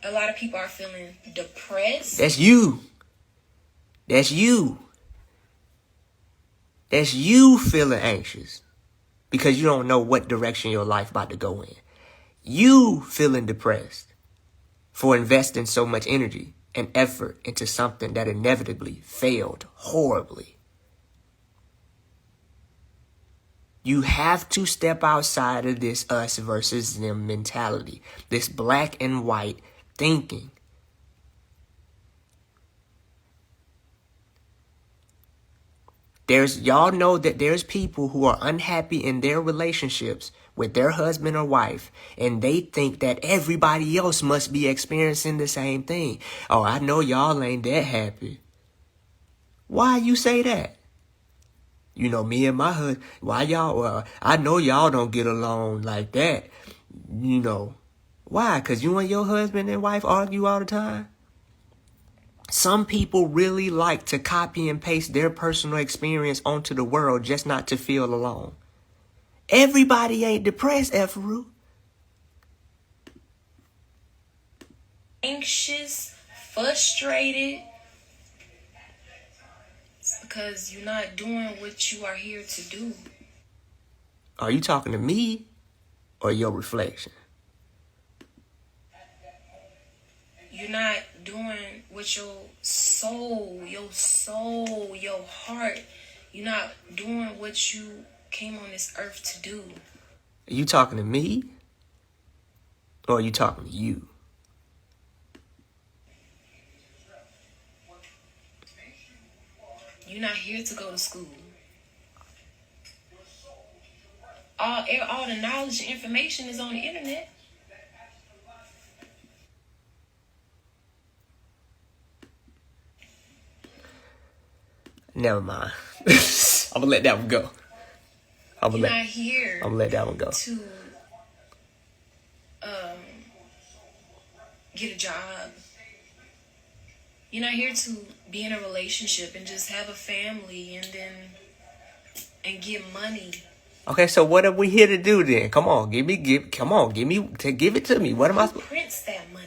Speaker 4: A lot of people are feeling depressed.
Speaker 2: That's you. That's you. That's you feeling anxious because you don't know what direction your life about to go in. You feeling depressed for investing so much energy and effort into something that inevitably failed horribly. You have to step outside of this us versus them mentality, this black and white thinking. Y'all know that there's people who are unhappy in their relationships with their husband or wife, and they think that everybody else must be experiencing the same thing. Oh, I know y'all ain't that happy. Why you say that? You know, me and my husband, why y'all, I know y'all don't get along like that. You know, why? Because you and your husband and wife argue all the time? Some people really like to copy and paste their personal experience onto the world just not to feel alone. Everybody ain't depressed, Ephru.
Speaker 4: Anxious, frustrated. It's because you're not doing what you are here to do.
Speaker 2: Are you talking to me or your reflection?
Speaker 4: You're not doing what your soul, your heart, you're not doing what you came on this earth to do.
Speaker 2: Are you talking to me or are you talking to you?
Speaker 4: You're not here to go to school. All the knowledge and information is on the internet.
Speaker 2: Never mind. I'm gonna let that one go.
Speaker 4: You're not here
Speaker 2: I'm gonna let that one go.
Speaker 4: to get a job. You're not here to be in a relationship and just have a family and get money.
Speaker 2: Okay, so what are we here to do then? Come on, give it to me. What am I supposed?
Speaker 4: Prints that money.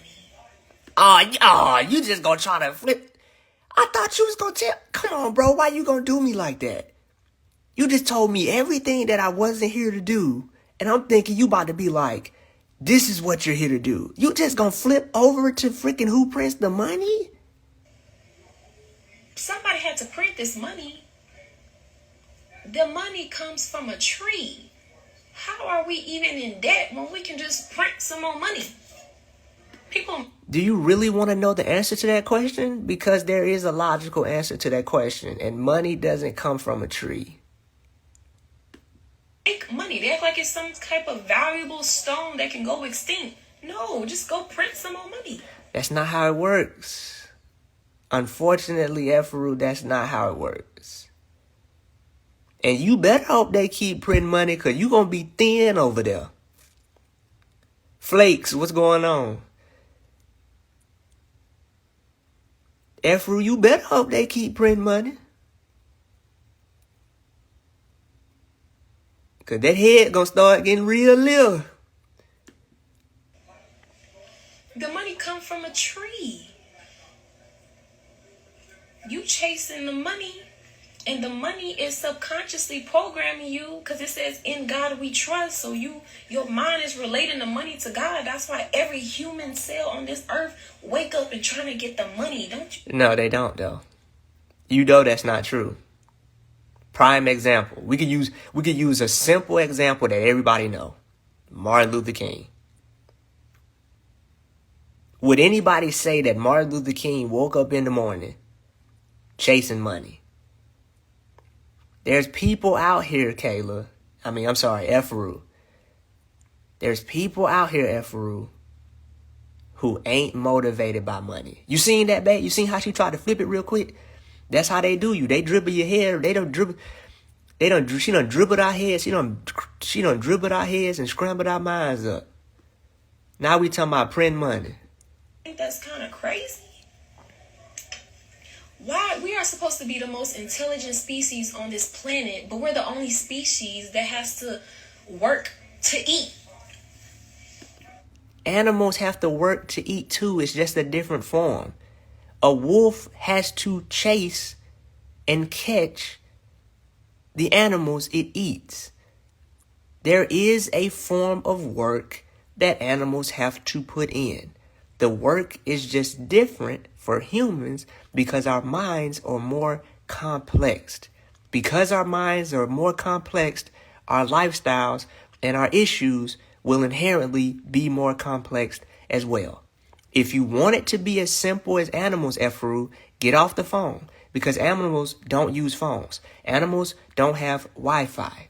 Speaker 2: Oh, you just gonna try to flip. I thought you was gonna tell. Come on, bro. Why you gonna do me like that? You just told me everything that I wasn't here to do. And I'm thinking you about to be like, this is what you're here to do. You just gonna flip over to freaking who prints the money?
Speaker 4: Somebody had to print this money. The money comes from a tree. How are we even in debt when we can just print some more money? People.
Speaker 2: Do you really want to know the answer to that question? Because there is a logical answer to that question, and money doesn't come from a tree.
Speaker 4: Make money. They act like it's some type of valuable stone that can go extinct. No, just go print some more money.
Speaker 2: That's not how it works. Unfortunately, Efru, that's not how it works. And you better hope they keep printing money, because you're going to be thin over there. Flakes, what's going on? Efru, you better hope they keep printing money. Because that head going to start getting real little.
Speaker 4: The money come from a tree. You chasing the money, and the money is subconsciously programming you, because it says in God we trust. So your mind is relating the money to God. That's why every human cell on this earth wake up and trying to get the money, don't you?
Speaker 2: No, they don't though. You know that's not true. Prime example. We could use a simple example that everybody know. Martin Luther King. Would anybody say that Martin Luther King woke up in the morning chasing money? There's people out here, Efru. There's people out here, Efru, who ain't motivated by money. You seen that, babe? You seen how she tried to flip it real quick? That's how they do you. They dribble your hair. She done dribbled our heads. She done dribbled our heads and scrambled our minds up. Now we talking about print money.
Speaker 4: I think that's kind of crazy. Why we are supposed to be the most intelligent species on this planet, but we're the only species that has to work to eat.
Speaker 2: Animals have to work to eat too. It's just a different form. A wolf has to chase and catch the animals it eats. There is a form of work that animals have to put in. The work is just different for humans because our minds are more complex. Because our minds are more complex, our lifestyles and our issues will inherently be more complex as well. If you want it to be as simple as animals, Efru, get off the phone, because animals don't use phones. Animals don't have Wi-Fi.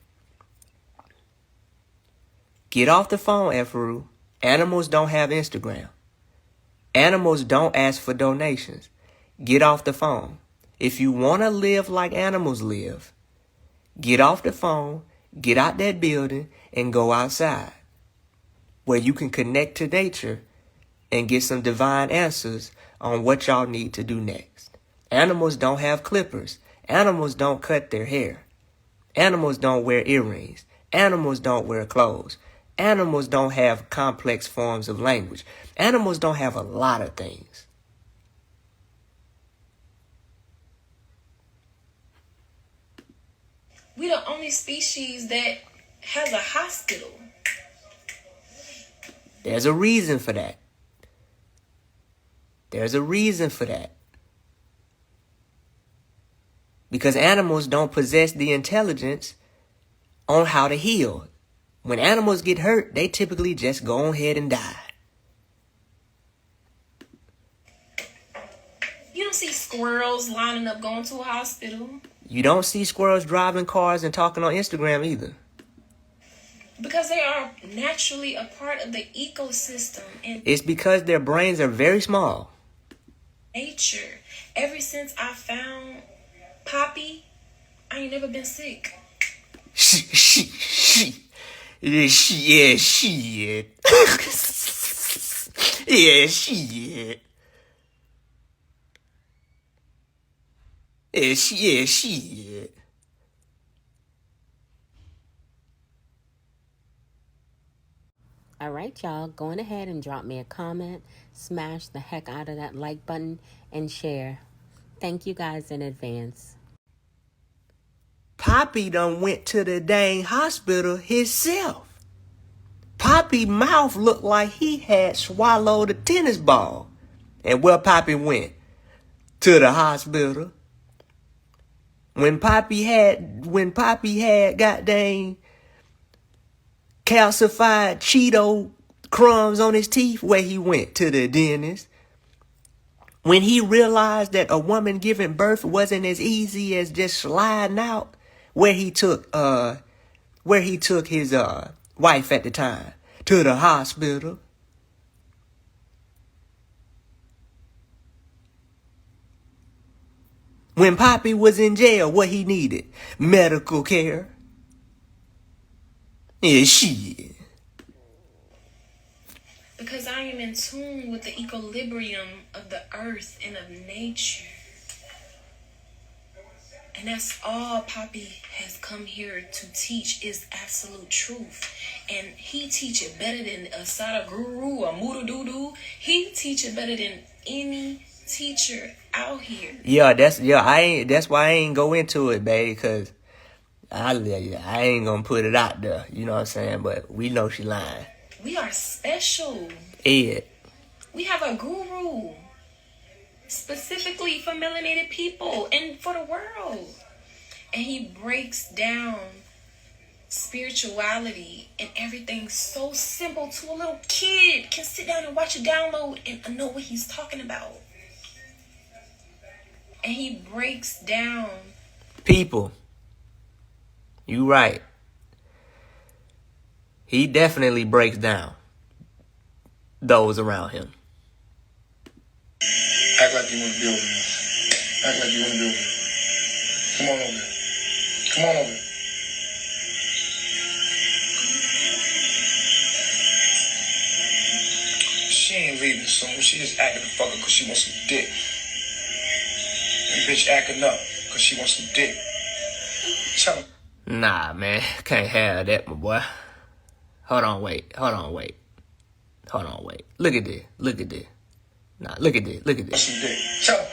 Speaker 2: Get off the phone, Efru. Animals don't have Instagram. Animals don't ask for donations. Get off the phone. If you want to live like animals live, get off the phone, get out that building, and go outside, where you can connect to nature and get some divine answers on what y'all need to do next. Animals don't have clippers. Animals don't cut their hair. Animals don't wear earrings. Animals don't wear clothes. Animals don't have complex forms of language. Animals don't have a lot of things.
Speaker 4: We the only species that has a hospital.
Speaker 2: There's a reason for that. There's a reason for that. Because animals don't possess the intelligence on how to heal. When animals get hurt, they typically just go ahead and die.
Speaker 4: You don't see squirrels lining up going to a hospital.
Speaker 2: You don't see squirrels driving cars and talking on Instagram either.
Speaker 4: Because they are naturally a part of the ecosystem and
Speaker 2: It's because their brains are very small.
Speaker 4: nature. Ever since I found Poppy, I ain't never been sick.
Speaker 2: Shit. Yeah, shit. Yeah, shit. Yeah, shit.
Speaker 1: All right, y'all, go ahead and drop me a comment, smash the heck out of that like button, and share. Thank you guys in advance.
Speaker 2: Poppy done went to the dang hospital himself. Poppy mouth looked like he had swallowed a tennis ball. And where Poppy went? To the hospital. When Poppy had goddamn calcified Cheeto crumbs on his teeth, where he went to the dentist. When he realized that a woman giving birth wasn't as easy as just sliding out, where he took his wife at the time to the hospital. When Poppy was in jail, what he needed? Medical care. Yeah, shit.
Speaker 4: Because I am in tune with the equilibrium of the earth and of nature. And that's all Poppy has come here to teach, is absolute truth. And he teach it better than a Sadhguru or Murududu. He teach it better than any teacher out here.
Speaker 2: That's why I ain't go into it, baby, because I ain't gonna put it out there. You know what I'm saying? But we know she lying.
Speaker 4: We are special.
Speaker 2: Ed.
Speaker 4: We have a guru specifically for melanated people and for the world. And he breaks down spirituality and everything so simple to a little kid can sit down and watch a download and know what he's talking about. And he breaks down.
Speaker 2: People, you right. He definitely breaks down those around him.
Speaker 3: Act like you want to be over here. Act like you want to be over here. Come on over here. Come on over here. She ain't leaving soon. She just acting a fucker because she wants some dick. And bitch acting up because she wants some dick. Tell him.
Speaker 2: Nah, man. Can't have that, my boy. Hold on, wait. Look at this. Nah, look at this.
Speaker 3: Want some dick. Tell him.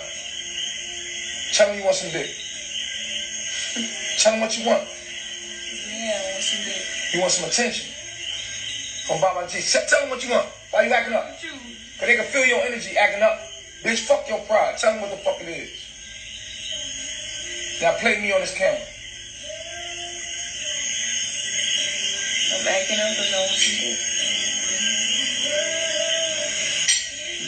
Speaker 3: Tell him you want some dick. Tell him what you want.
Speaker 4: Yeah, I want some dick.
Speaker 3: You want some attention. From Baba G. Tell him what you want. Why you acting up? Because they can feel your energy acting up. Bitch, fuck your pride. Tell them what the fuck it is. Now play me on this camera.
Speaker 4: I'm acting up because I want some dick.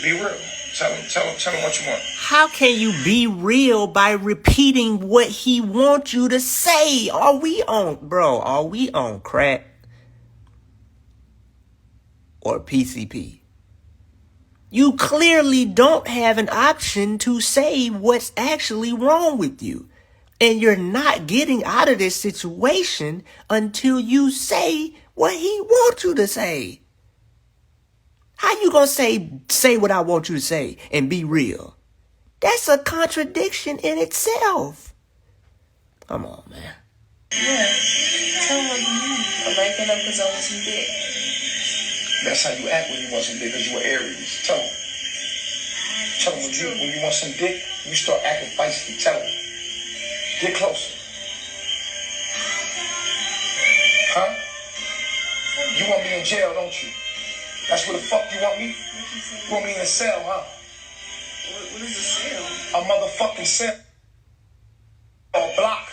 Speaker 3: Be real. Tell him what you want.
Speaker 2: How can you be real by repeating what he wants you to say? Are we on crack or PCP? You clearly don't have an option to say what's actually wrong with you. And you're not getting out of this situation until you say what he wants you to say. How you gonna say what I want you to say and be real? That's a contradiction in itself. Come on, man.
Speaker 4: Yeah. Tell him what you need. I'm acting up because I want some dick.
Speaker 3: That's how you act when you want some dick, because you are Aries. Tell him. Tell him when you want some dick, you start acting feisty. Tell him. Get closer. Huh? You want me in jail, don't you? That's where the fuck you want me? You want me in a cell, huh?
Speaker 4: What is a cell?
Speaker 3: A motherfucking cell. Or block.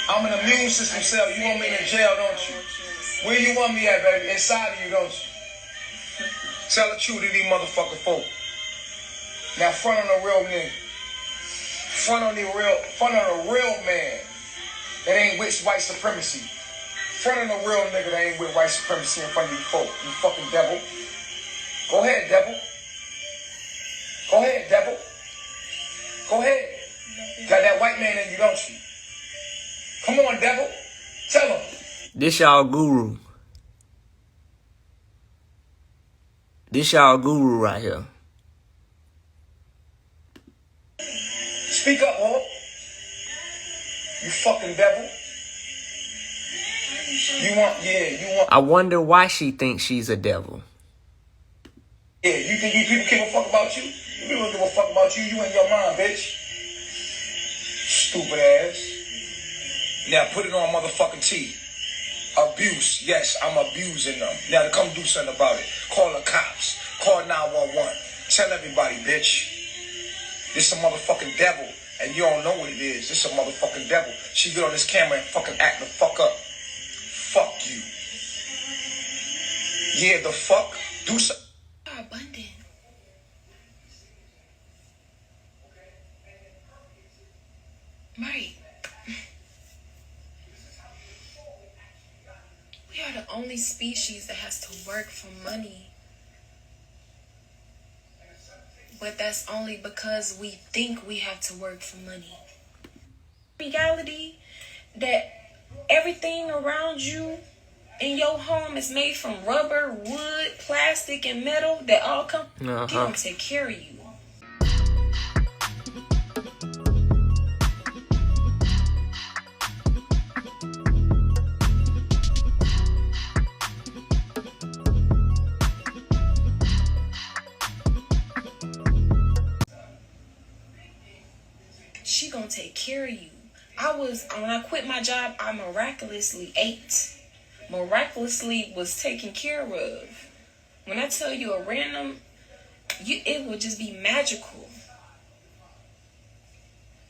Speaker 3: I'm an immune system cell. You want me in jail, don't you? Where you want me at, baby? Inside of you, don't you? Tell the truth to these motherfucking folk. Now front on a real nigga. Front on a real man that ain't with white supremacy. Front on a real nigga that ain't with white supremacy in front of you folk. You fucking devil. Go ahead, devil. Go ahead, devil. Go ahead. Got that white man in you, don't you? Come on, devil. Tell him.
Speaker 2: This y'all guru. This y'all guru right here.
Speaker 3: Speak up, huh? You fucking devil. You want.
Speaker 2: I wonder why she thinks she's a devil.
Speaker 3: Yeah, you think you people give a fuck about you? You people don't give a fuck about you. You and your mind, bitch. Stupid ass. Now put it on motherfucking T. Abuse. Yes, I'm abusing them. Now to come do something about it. Call the cops. Call 911. Tell everybody, bitch. This a motherfucking devil. And you don't know what it is. This a motherfucking devil. She get on this camera and fucking act the fuck up. fuck you. Yeah, the fuck. Do so.
Speaker 4: Abundant. Right. We are the only species that has to work for money. But that's only because we think we have to work for money. Reality that everything around you in your home is made from rubber, wood, plastic, and metal that all come. They don't take care of you. She gonna take care of you. When I quit my job, I miraculously ate. Miraculously was taken care of. When I tell you it will just be magical.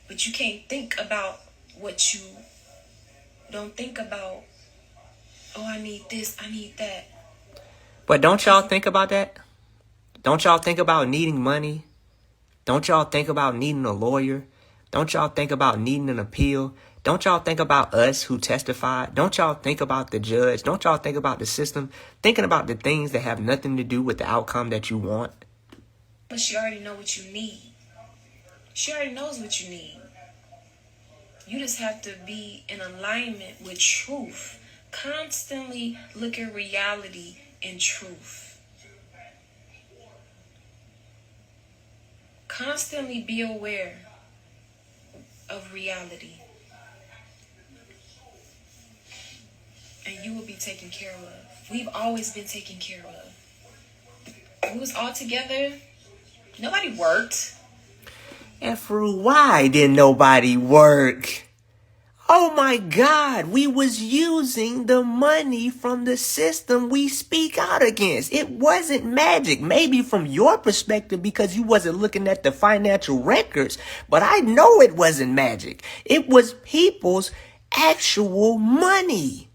Speaker 4: But you can't think about what you don't think about. Oh, I need this, I need that.
Speaker 2: But don't y'all think about that? Don't y'all think about needing money? Don't y'all think about needing a lawyer? Don't y'all think about needing an appeal? Don't y'all think about us who testified? Don't y'all think about the judge? Don't y'all think about the system? Thinking about the things that have nothing to do with the outcome that you want?
Speaker 4: But she already know what you need. She already knows what you need. You just have to be in alignment with truth. Constantly look at reality and truth. Constantly be aware of reality. And you will be taken care of. We've always been taken care of. We was all together. Nobody worked.
Speaker 2: And for why didn't nobody work? Oh my God, we was using the money from the system we speak out against. It wasn't magic, maybe from your perspective because you wasn't looking at the financial records, but I know it wasn't magic. It was people's actual money.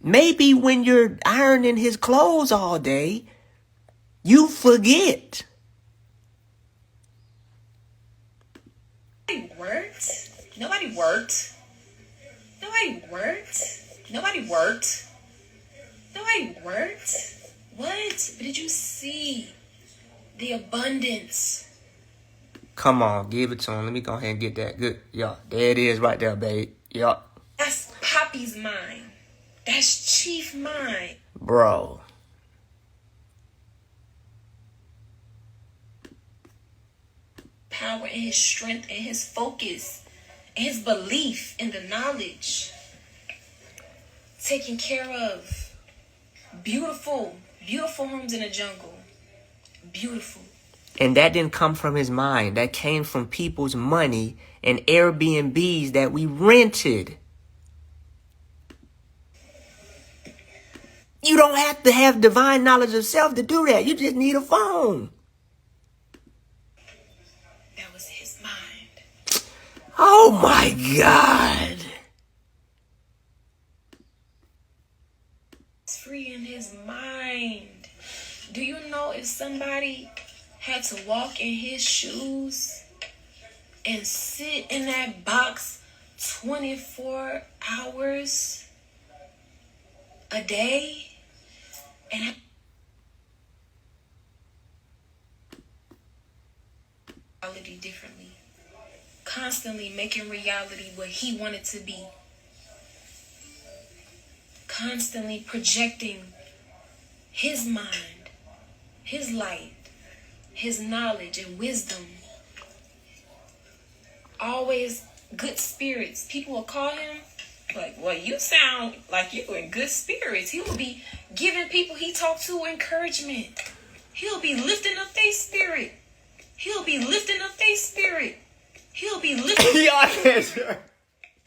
Speaker 2: Maybe when you're ironing his clothes all day, you forget.
Speaker 4: Nobody worked. Nobody worked. Nobody worked. Nobody worked. Nobody worked. What? But did you see the abundance?
Speaker 2: Come on, give it to him. Let me go ahead and get that. Good. Yeah, there it is right there, babe. Yeah.
Speaker 4: That's Poppy's mind. That's Chief mind.
Speaker 2: Bro.
Speaker 4: Power and his strength and his focus and his belief in the knowledge. Taken care of. Beautiful. Beautiful homes in the jungle. Beautiful.
Speaker 2: And that didn't come from his mind. That came from people's money and Airbnbs that we rented. You don't have to have divine knowledge of self to do that. You just need a phone.
Speaker 4: That was his mind.
Speaker 2: Oh my God.
Speaker 4: It's free in his mind. Do you know if somebody had to walk in his shoes and sit in that box 24 hours a day and reality differently, constantly making reality what he wanted to be, constantly projecting his mind, his light, his knowledge and wisdom, always good spirits. People will call him like, well, you sound like you in good spirits. He will be giving people he talked to encouragement. He'll be lifting up their spirit. He'll be lifting up their spirit. He'll be lifting up.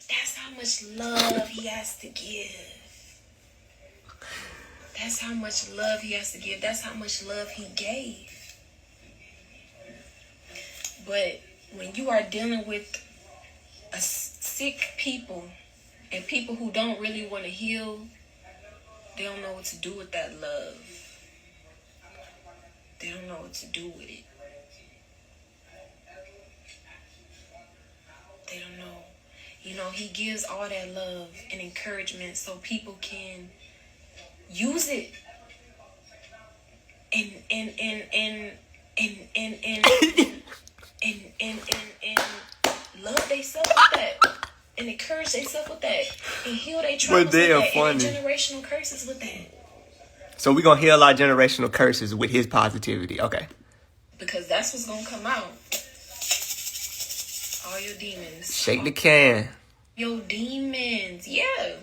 Speaker 4: That's how much love he has to give. That's how much love he has to give. That's how much love he gave. But when you are dealing with a sick people And people who don't really want to heal, they don't know what to do with that love. They don't know what to do with it. They don't know. You know, he gives all that love and encouragement so people can use it and love themselves with that. And encourage themselves with that. And heal their traumas with that. And their generational curses with that.
Speaker 2: So we're going to heal our generational curses with his positivity. Okay.
Speaker 4: Because that's what's going to come out. All your demons.
Speaker 2: Shake the can.
Speaker 4: Your demons. Yeah.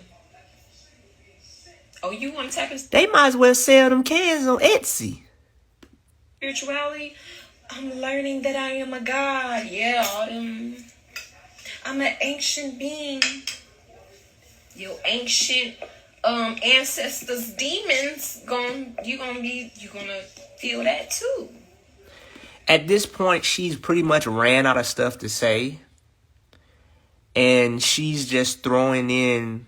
Speaker 4: Oh, you want to tap into
Speaker 2: They might as well sell them cans on Etsy.
Speaker 4: spirituality? I'm learning that I am a god. Yeah, all them. I'm an ancient being. Your ancient ancestors' demons you're gonna feel that too.
Speaker 2: At this point, she's pretty much ran out of stuff to say. And she's just throwing in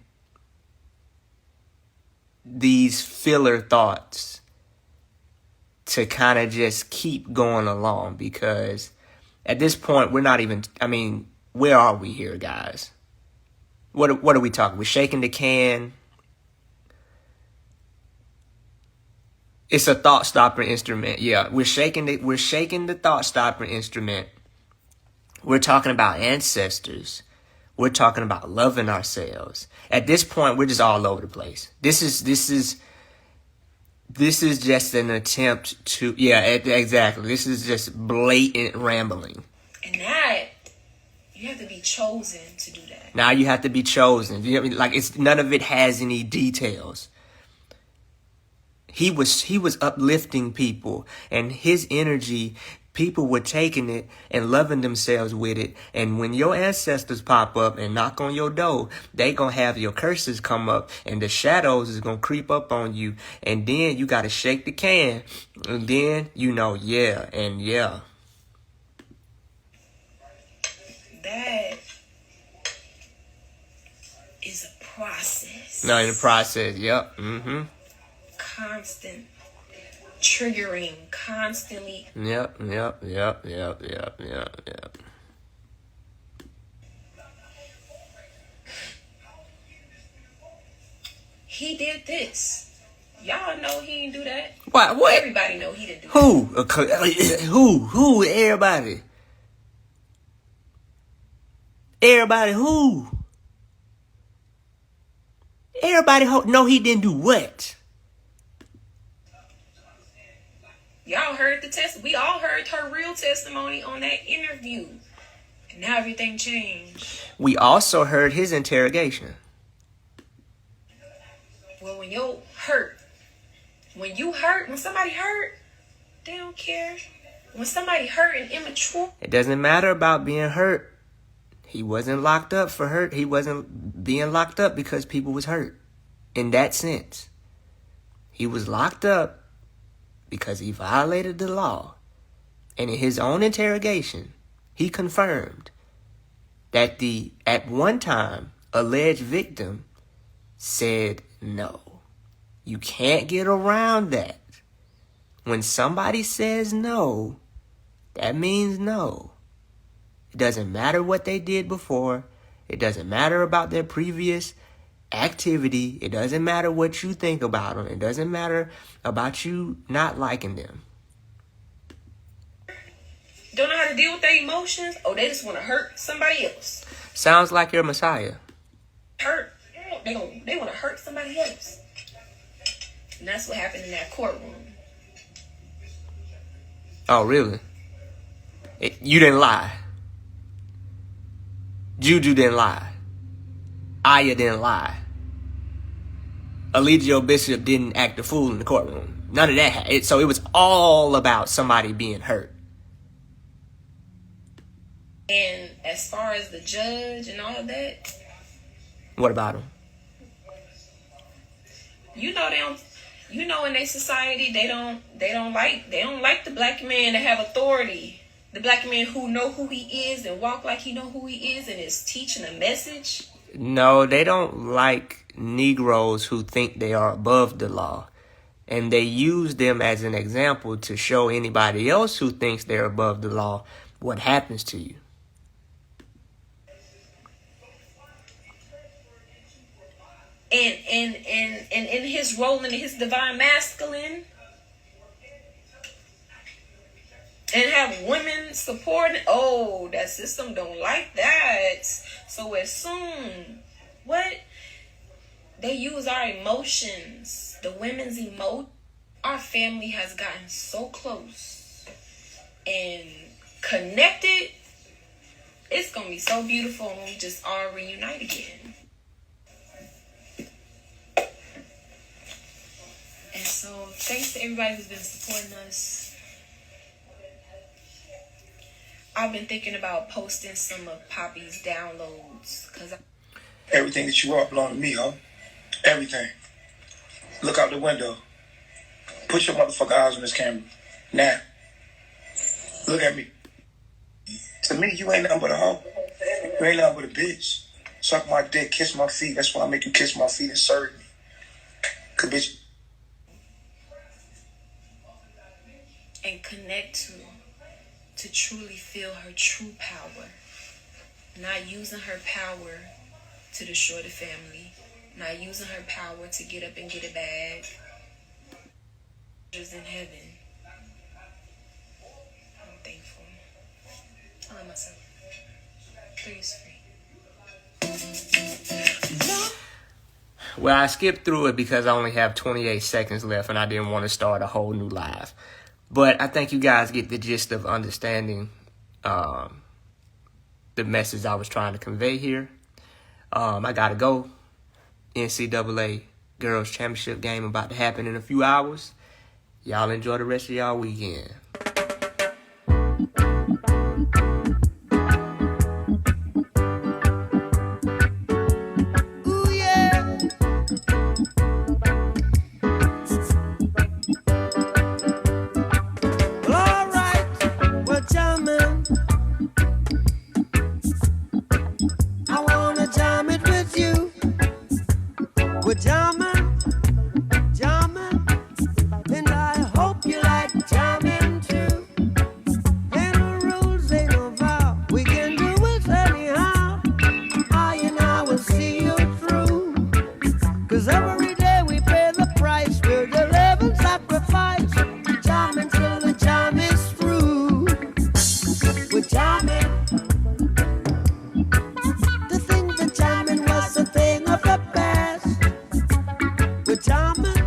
Speaker 2: these filler thoughts to kind of just keep going along. Because at this point, we're not even, I mean, where are we here, guys? What are we talking? We're shaking the can. It's a thought stopper instrument. Yeah, we're shaking the thought stopper instrument. We're talking about ancestors. We're talking about loving ourselves. At this point, we're just all over the place. This is just an attempt to, yeah, exactly. This is just blatant rambling.
Speaker 4: And that, you have to be chosen to do that.
Speaker 2: Now you have to be chosen. You know what I mean? Like, it's none of it has any details. He was uplifting people, and his energy, people were taking it and loving themselves with it. And when your ancestors pop up and knock on your door, they gonna have your curses come up, and the shadows is gonna creep up on you. And then you gotta shake the can, and then yeah.
Speaker 4: That is a process.
Speaker 2: No, in the process, yep. Mm-hmm.
Speaker 4: Constant triggering, constantly.
Speaker 2: Yep.
Speaker 4: He did this. Y'all know he didn't do that.
Speaker 2: What?
Speaker 4: Everybody know he didn't do that.
Speaker 2: Who? Everybody. Everybody who? Everybody know he didn't do what?
Speaker 4: Y'all heard the test. We all heard her real testimony on that interview. And now everything changed.
Speaker 2: We also heard his interrogation.
Speaker 4: Well, when you hurt, when somebody hurt, they don't care. When somebody hurt and immature.
Speaker 2: It doesn't matter about being hurt. He wasn't locked up for hurt. He wasn't being locked up because people was hurt. In that sense. He was locked up because he violated the law. And in his own interrogation, he confirmed that the, at one time, alleged victim said no. You can't get around that. When somebody says no, that means no. It doesn't matter what they did before. It doesn't matter about their previous activity. It doesn't matter what you think about them. It doesn't matter about you not liking them.
Speaker 4: Don't know how to deal with their emotions. Oh, they just want to hurt somebody else.
Speaker 2: Sounds like you're a Messiah.
Speaker 4: Hurt. They want to hurt somebody else. And that's what happened in that courtroom.
Speaker 2: Oh, really? You didn't lie. Juju didn't lie. Aya didn't lie. Eligio Bishop didn't act a fool in the courtroom. None of that. So it was all about somebody being hurt.
Speaker 4: And as far as the judge and all of that,
Speaker 2: what about him?
Speaker 4: You know in their society they don't like the black man to have authority. The black man who know who he is and walk like he know who he is and is teaching a message.
Speaker 2: No, they don't like Negroes who think they are above the law. And they use them as an example to show anybody else who thinks they're above the law what happens to you.
Speaker 4: And in his role in his divine masculine, and have women support. Oh, that system don't like that. So as soon they use our emotions, the women's emotion. Our family has gotten so close and connected. It's gonna be so beautiful when we just all reunite again. And so thanks to everybody who's been supporting us. I've been thinking about posting some of Poppy's downloads because
Speaker 3: Everything that you are belong to me, huh? Everything. Look out the window. Put your motherfucking eyes on this camera. Now. Look at me. To me, you ain't nothing but a hoe. You ain't nothing but a bitch. Suck my dick, kiss my feet. That's why I make you kiss my feet and serve me. Cause bitch.
Speaker 4: And connect to truly feel her true power. Not using her power to destroy the family. Not using her power to get up and get a bag. Just in heaven. I'm thankful. I love myself. 3 is free.
Speaker 2: Well, I skipped through it because I only have 28 seconds left and I didn't want to start a whole new live. But I think you guys get the gist of understanding the message I was trying to convey here. I gotta go. NCAA Girls Championship game about to happen in a few hours. Y'all enjoy the rest of y'all weekend.
Speaker 7: Ooh, yeah. Well, all right. Well, jamming. I wanna jam it with you. We're jamming, jamming, and I hope you like jamming too. Ain't no rules, ain't no vow. We can do it anyhow. I and I will see you through. 'Cause every day we pay the price. We're the living sacrifice. Jamming till the jam is through. We're jamming. To think that jamming was a thing of the past. We're jamming,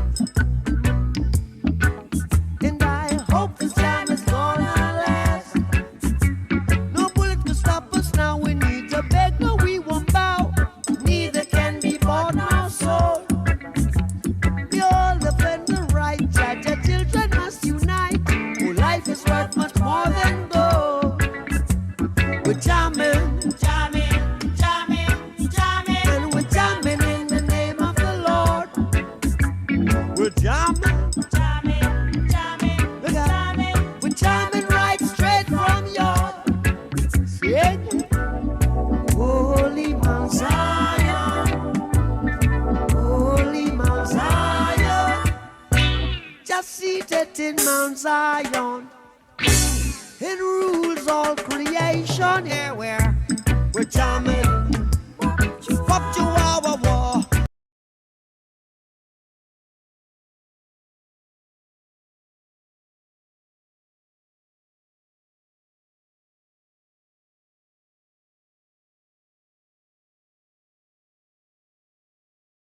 Speaker 7: and I hope this jam is gonna last. No bullet can stop us now. We need to beg, no, we won't bow. Neither can be bought nor sold. We all defend the right. Judge, our children must unite. Oh, life is worth much more than gold. We're jamming, jamming, jamming, jamming, and we're jamming in the name of the Lord. We're jamming, jamming, jamming, jamming. We're jamming right straight from your Holy Mount Zion, Holy Mount Zion, just seated in Mount Zion. It rules all creation. Here we're jamming.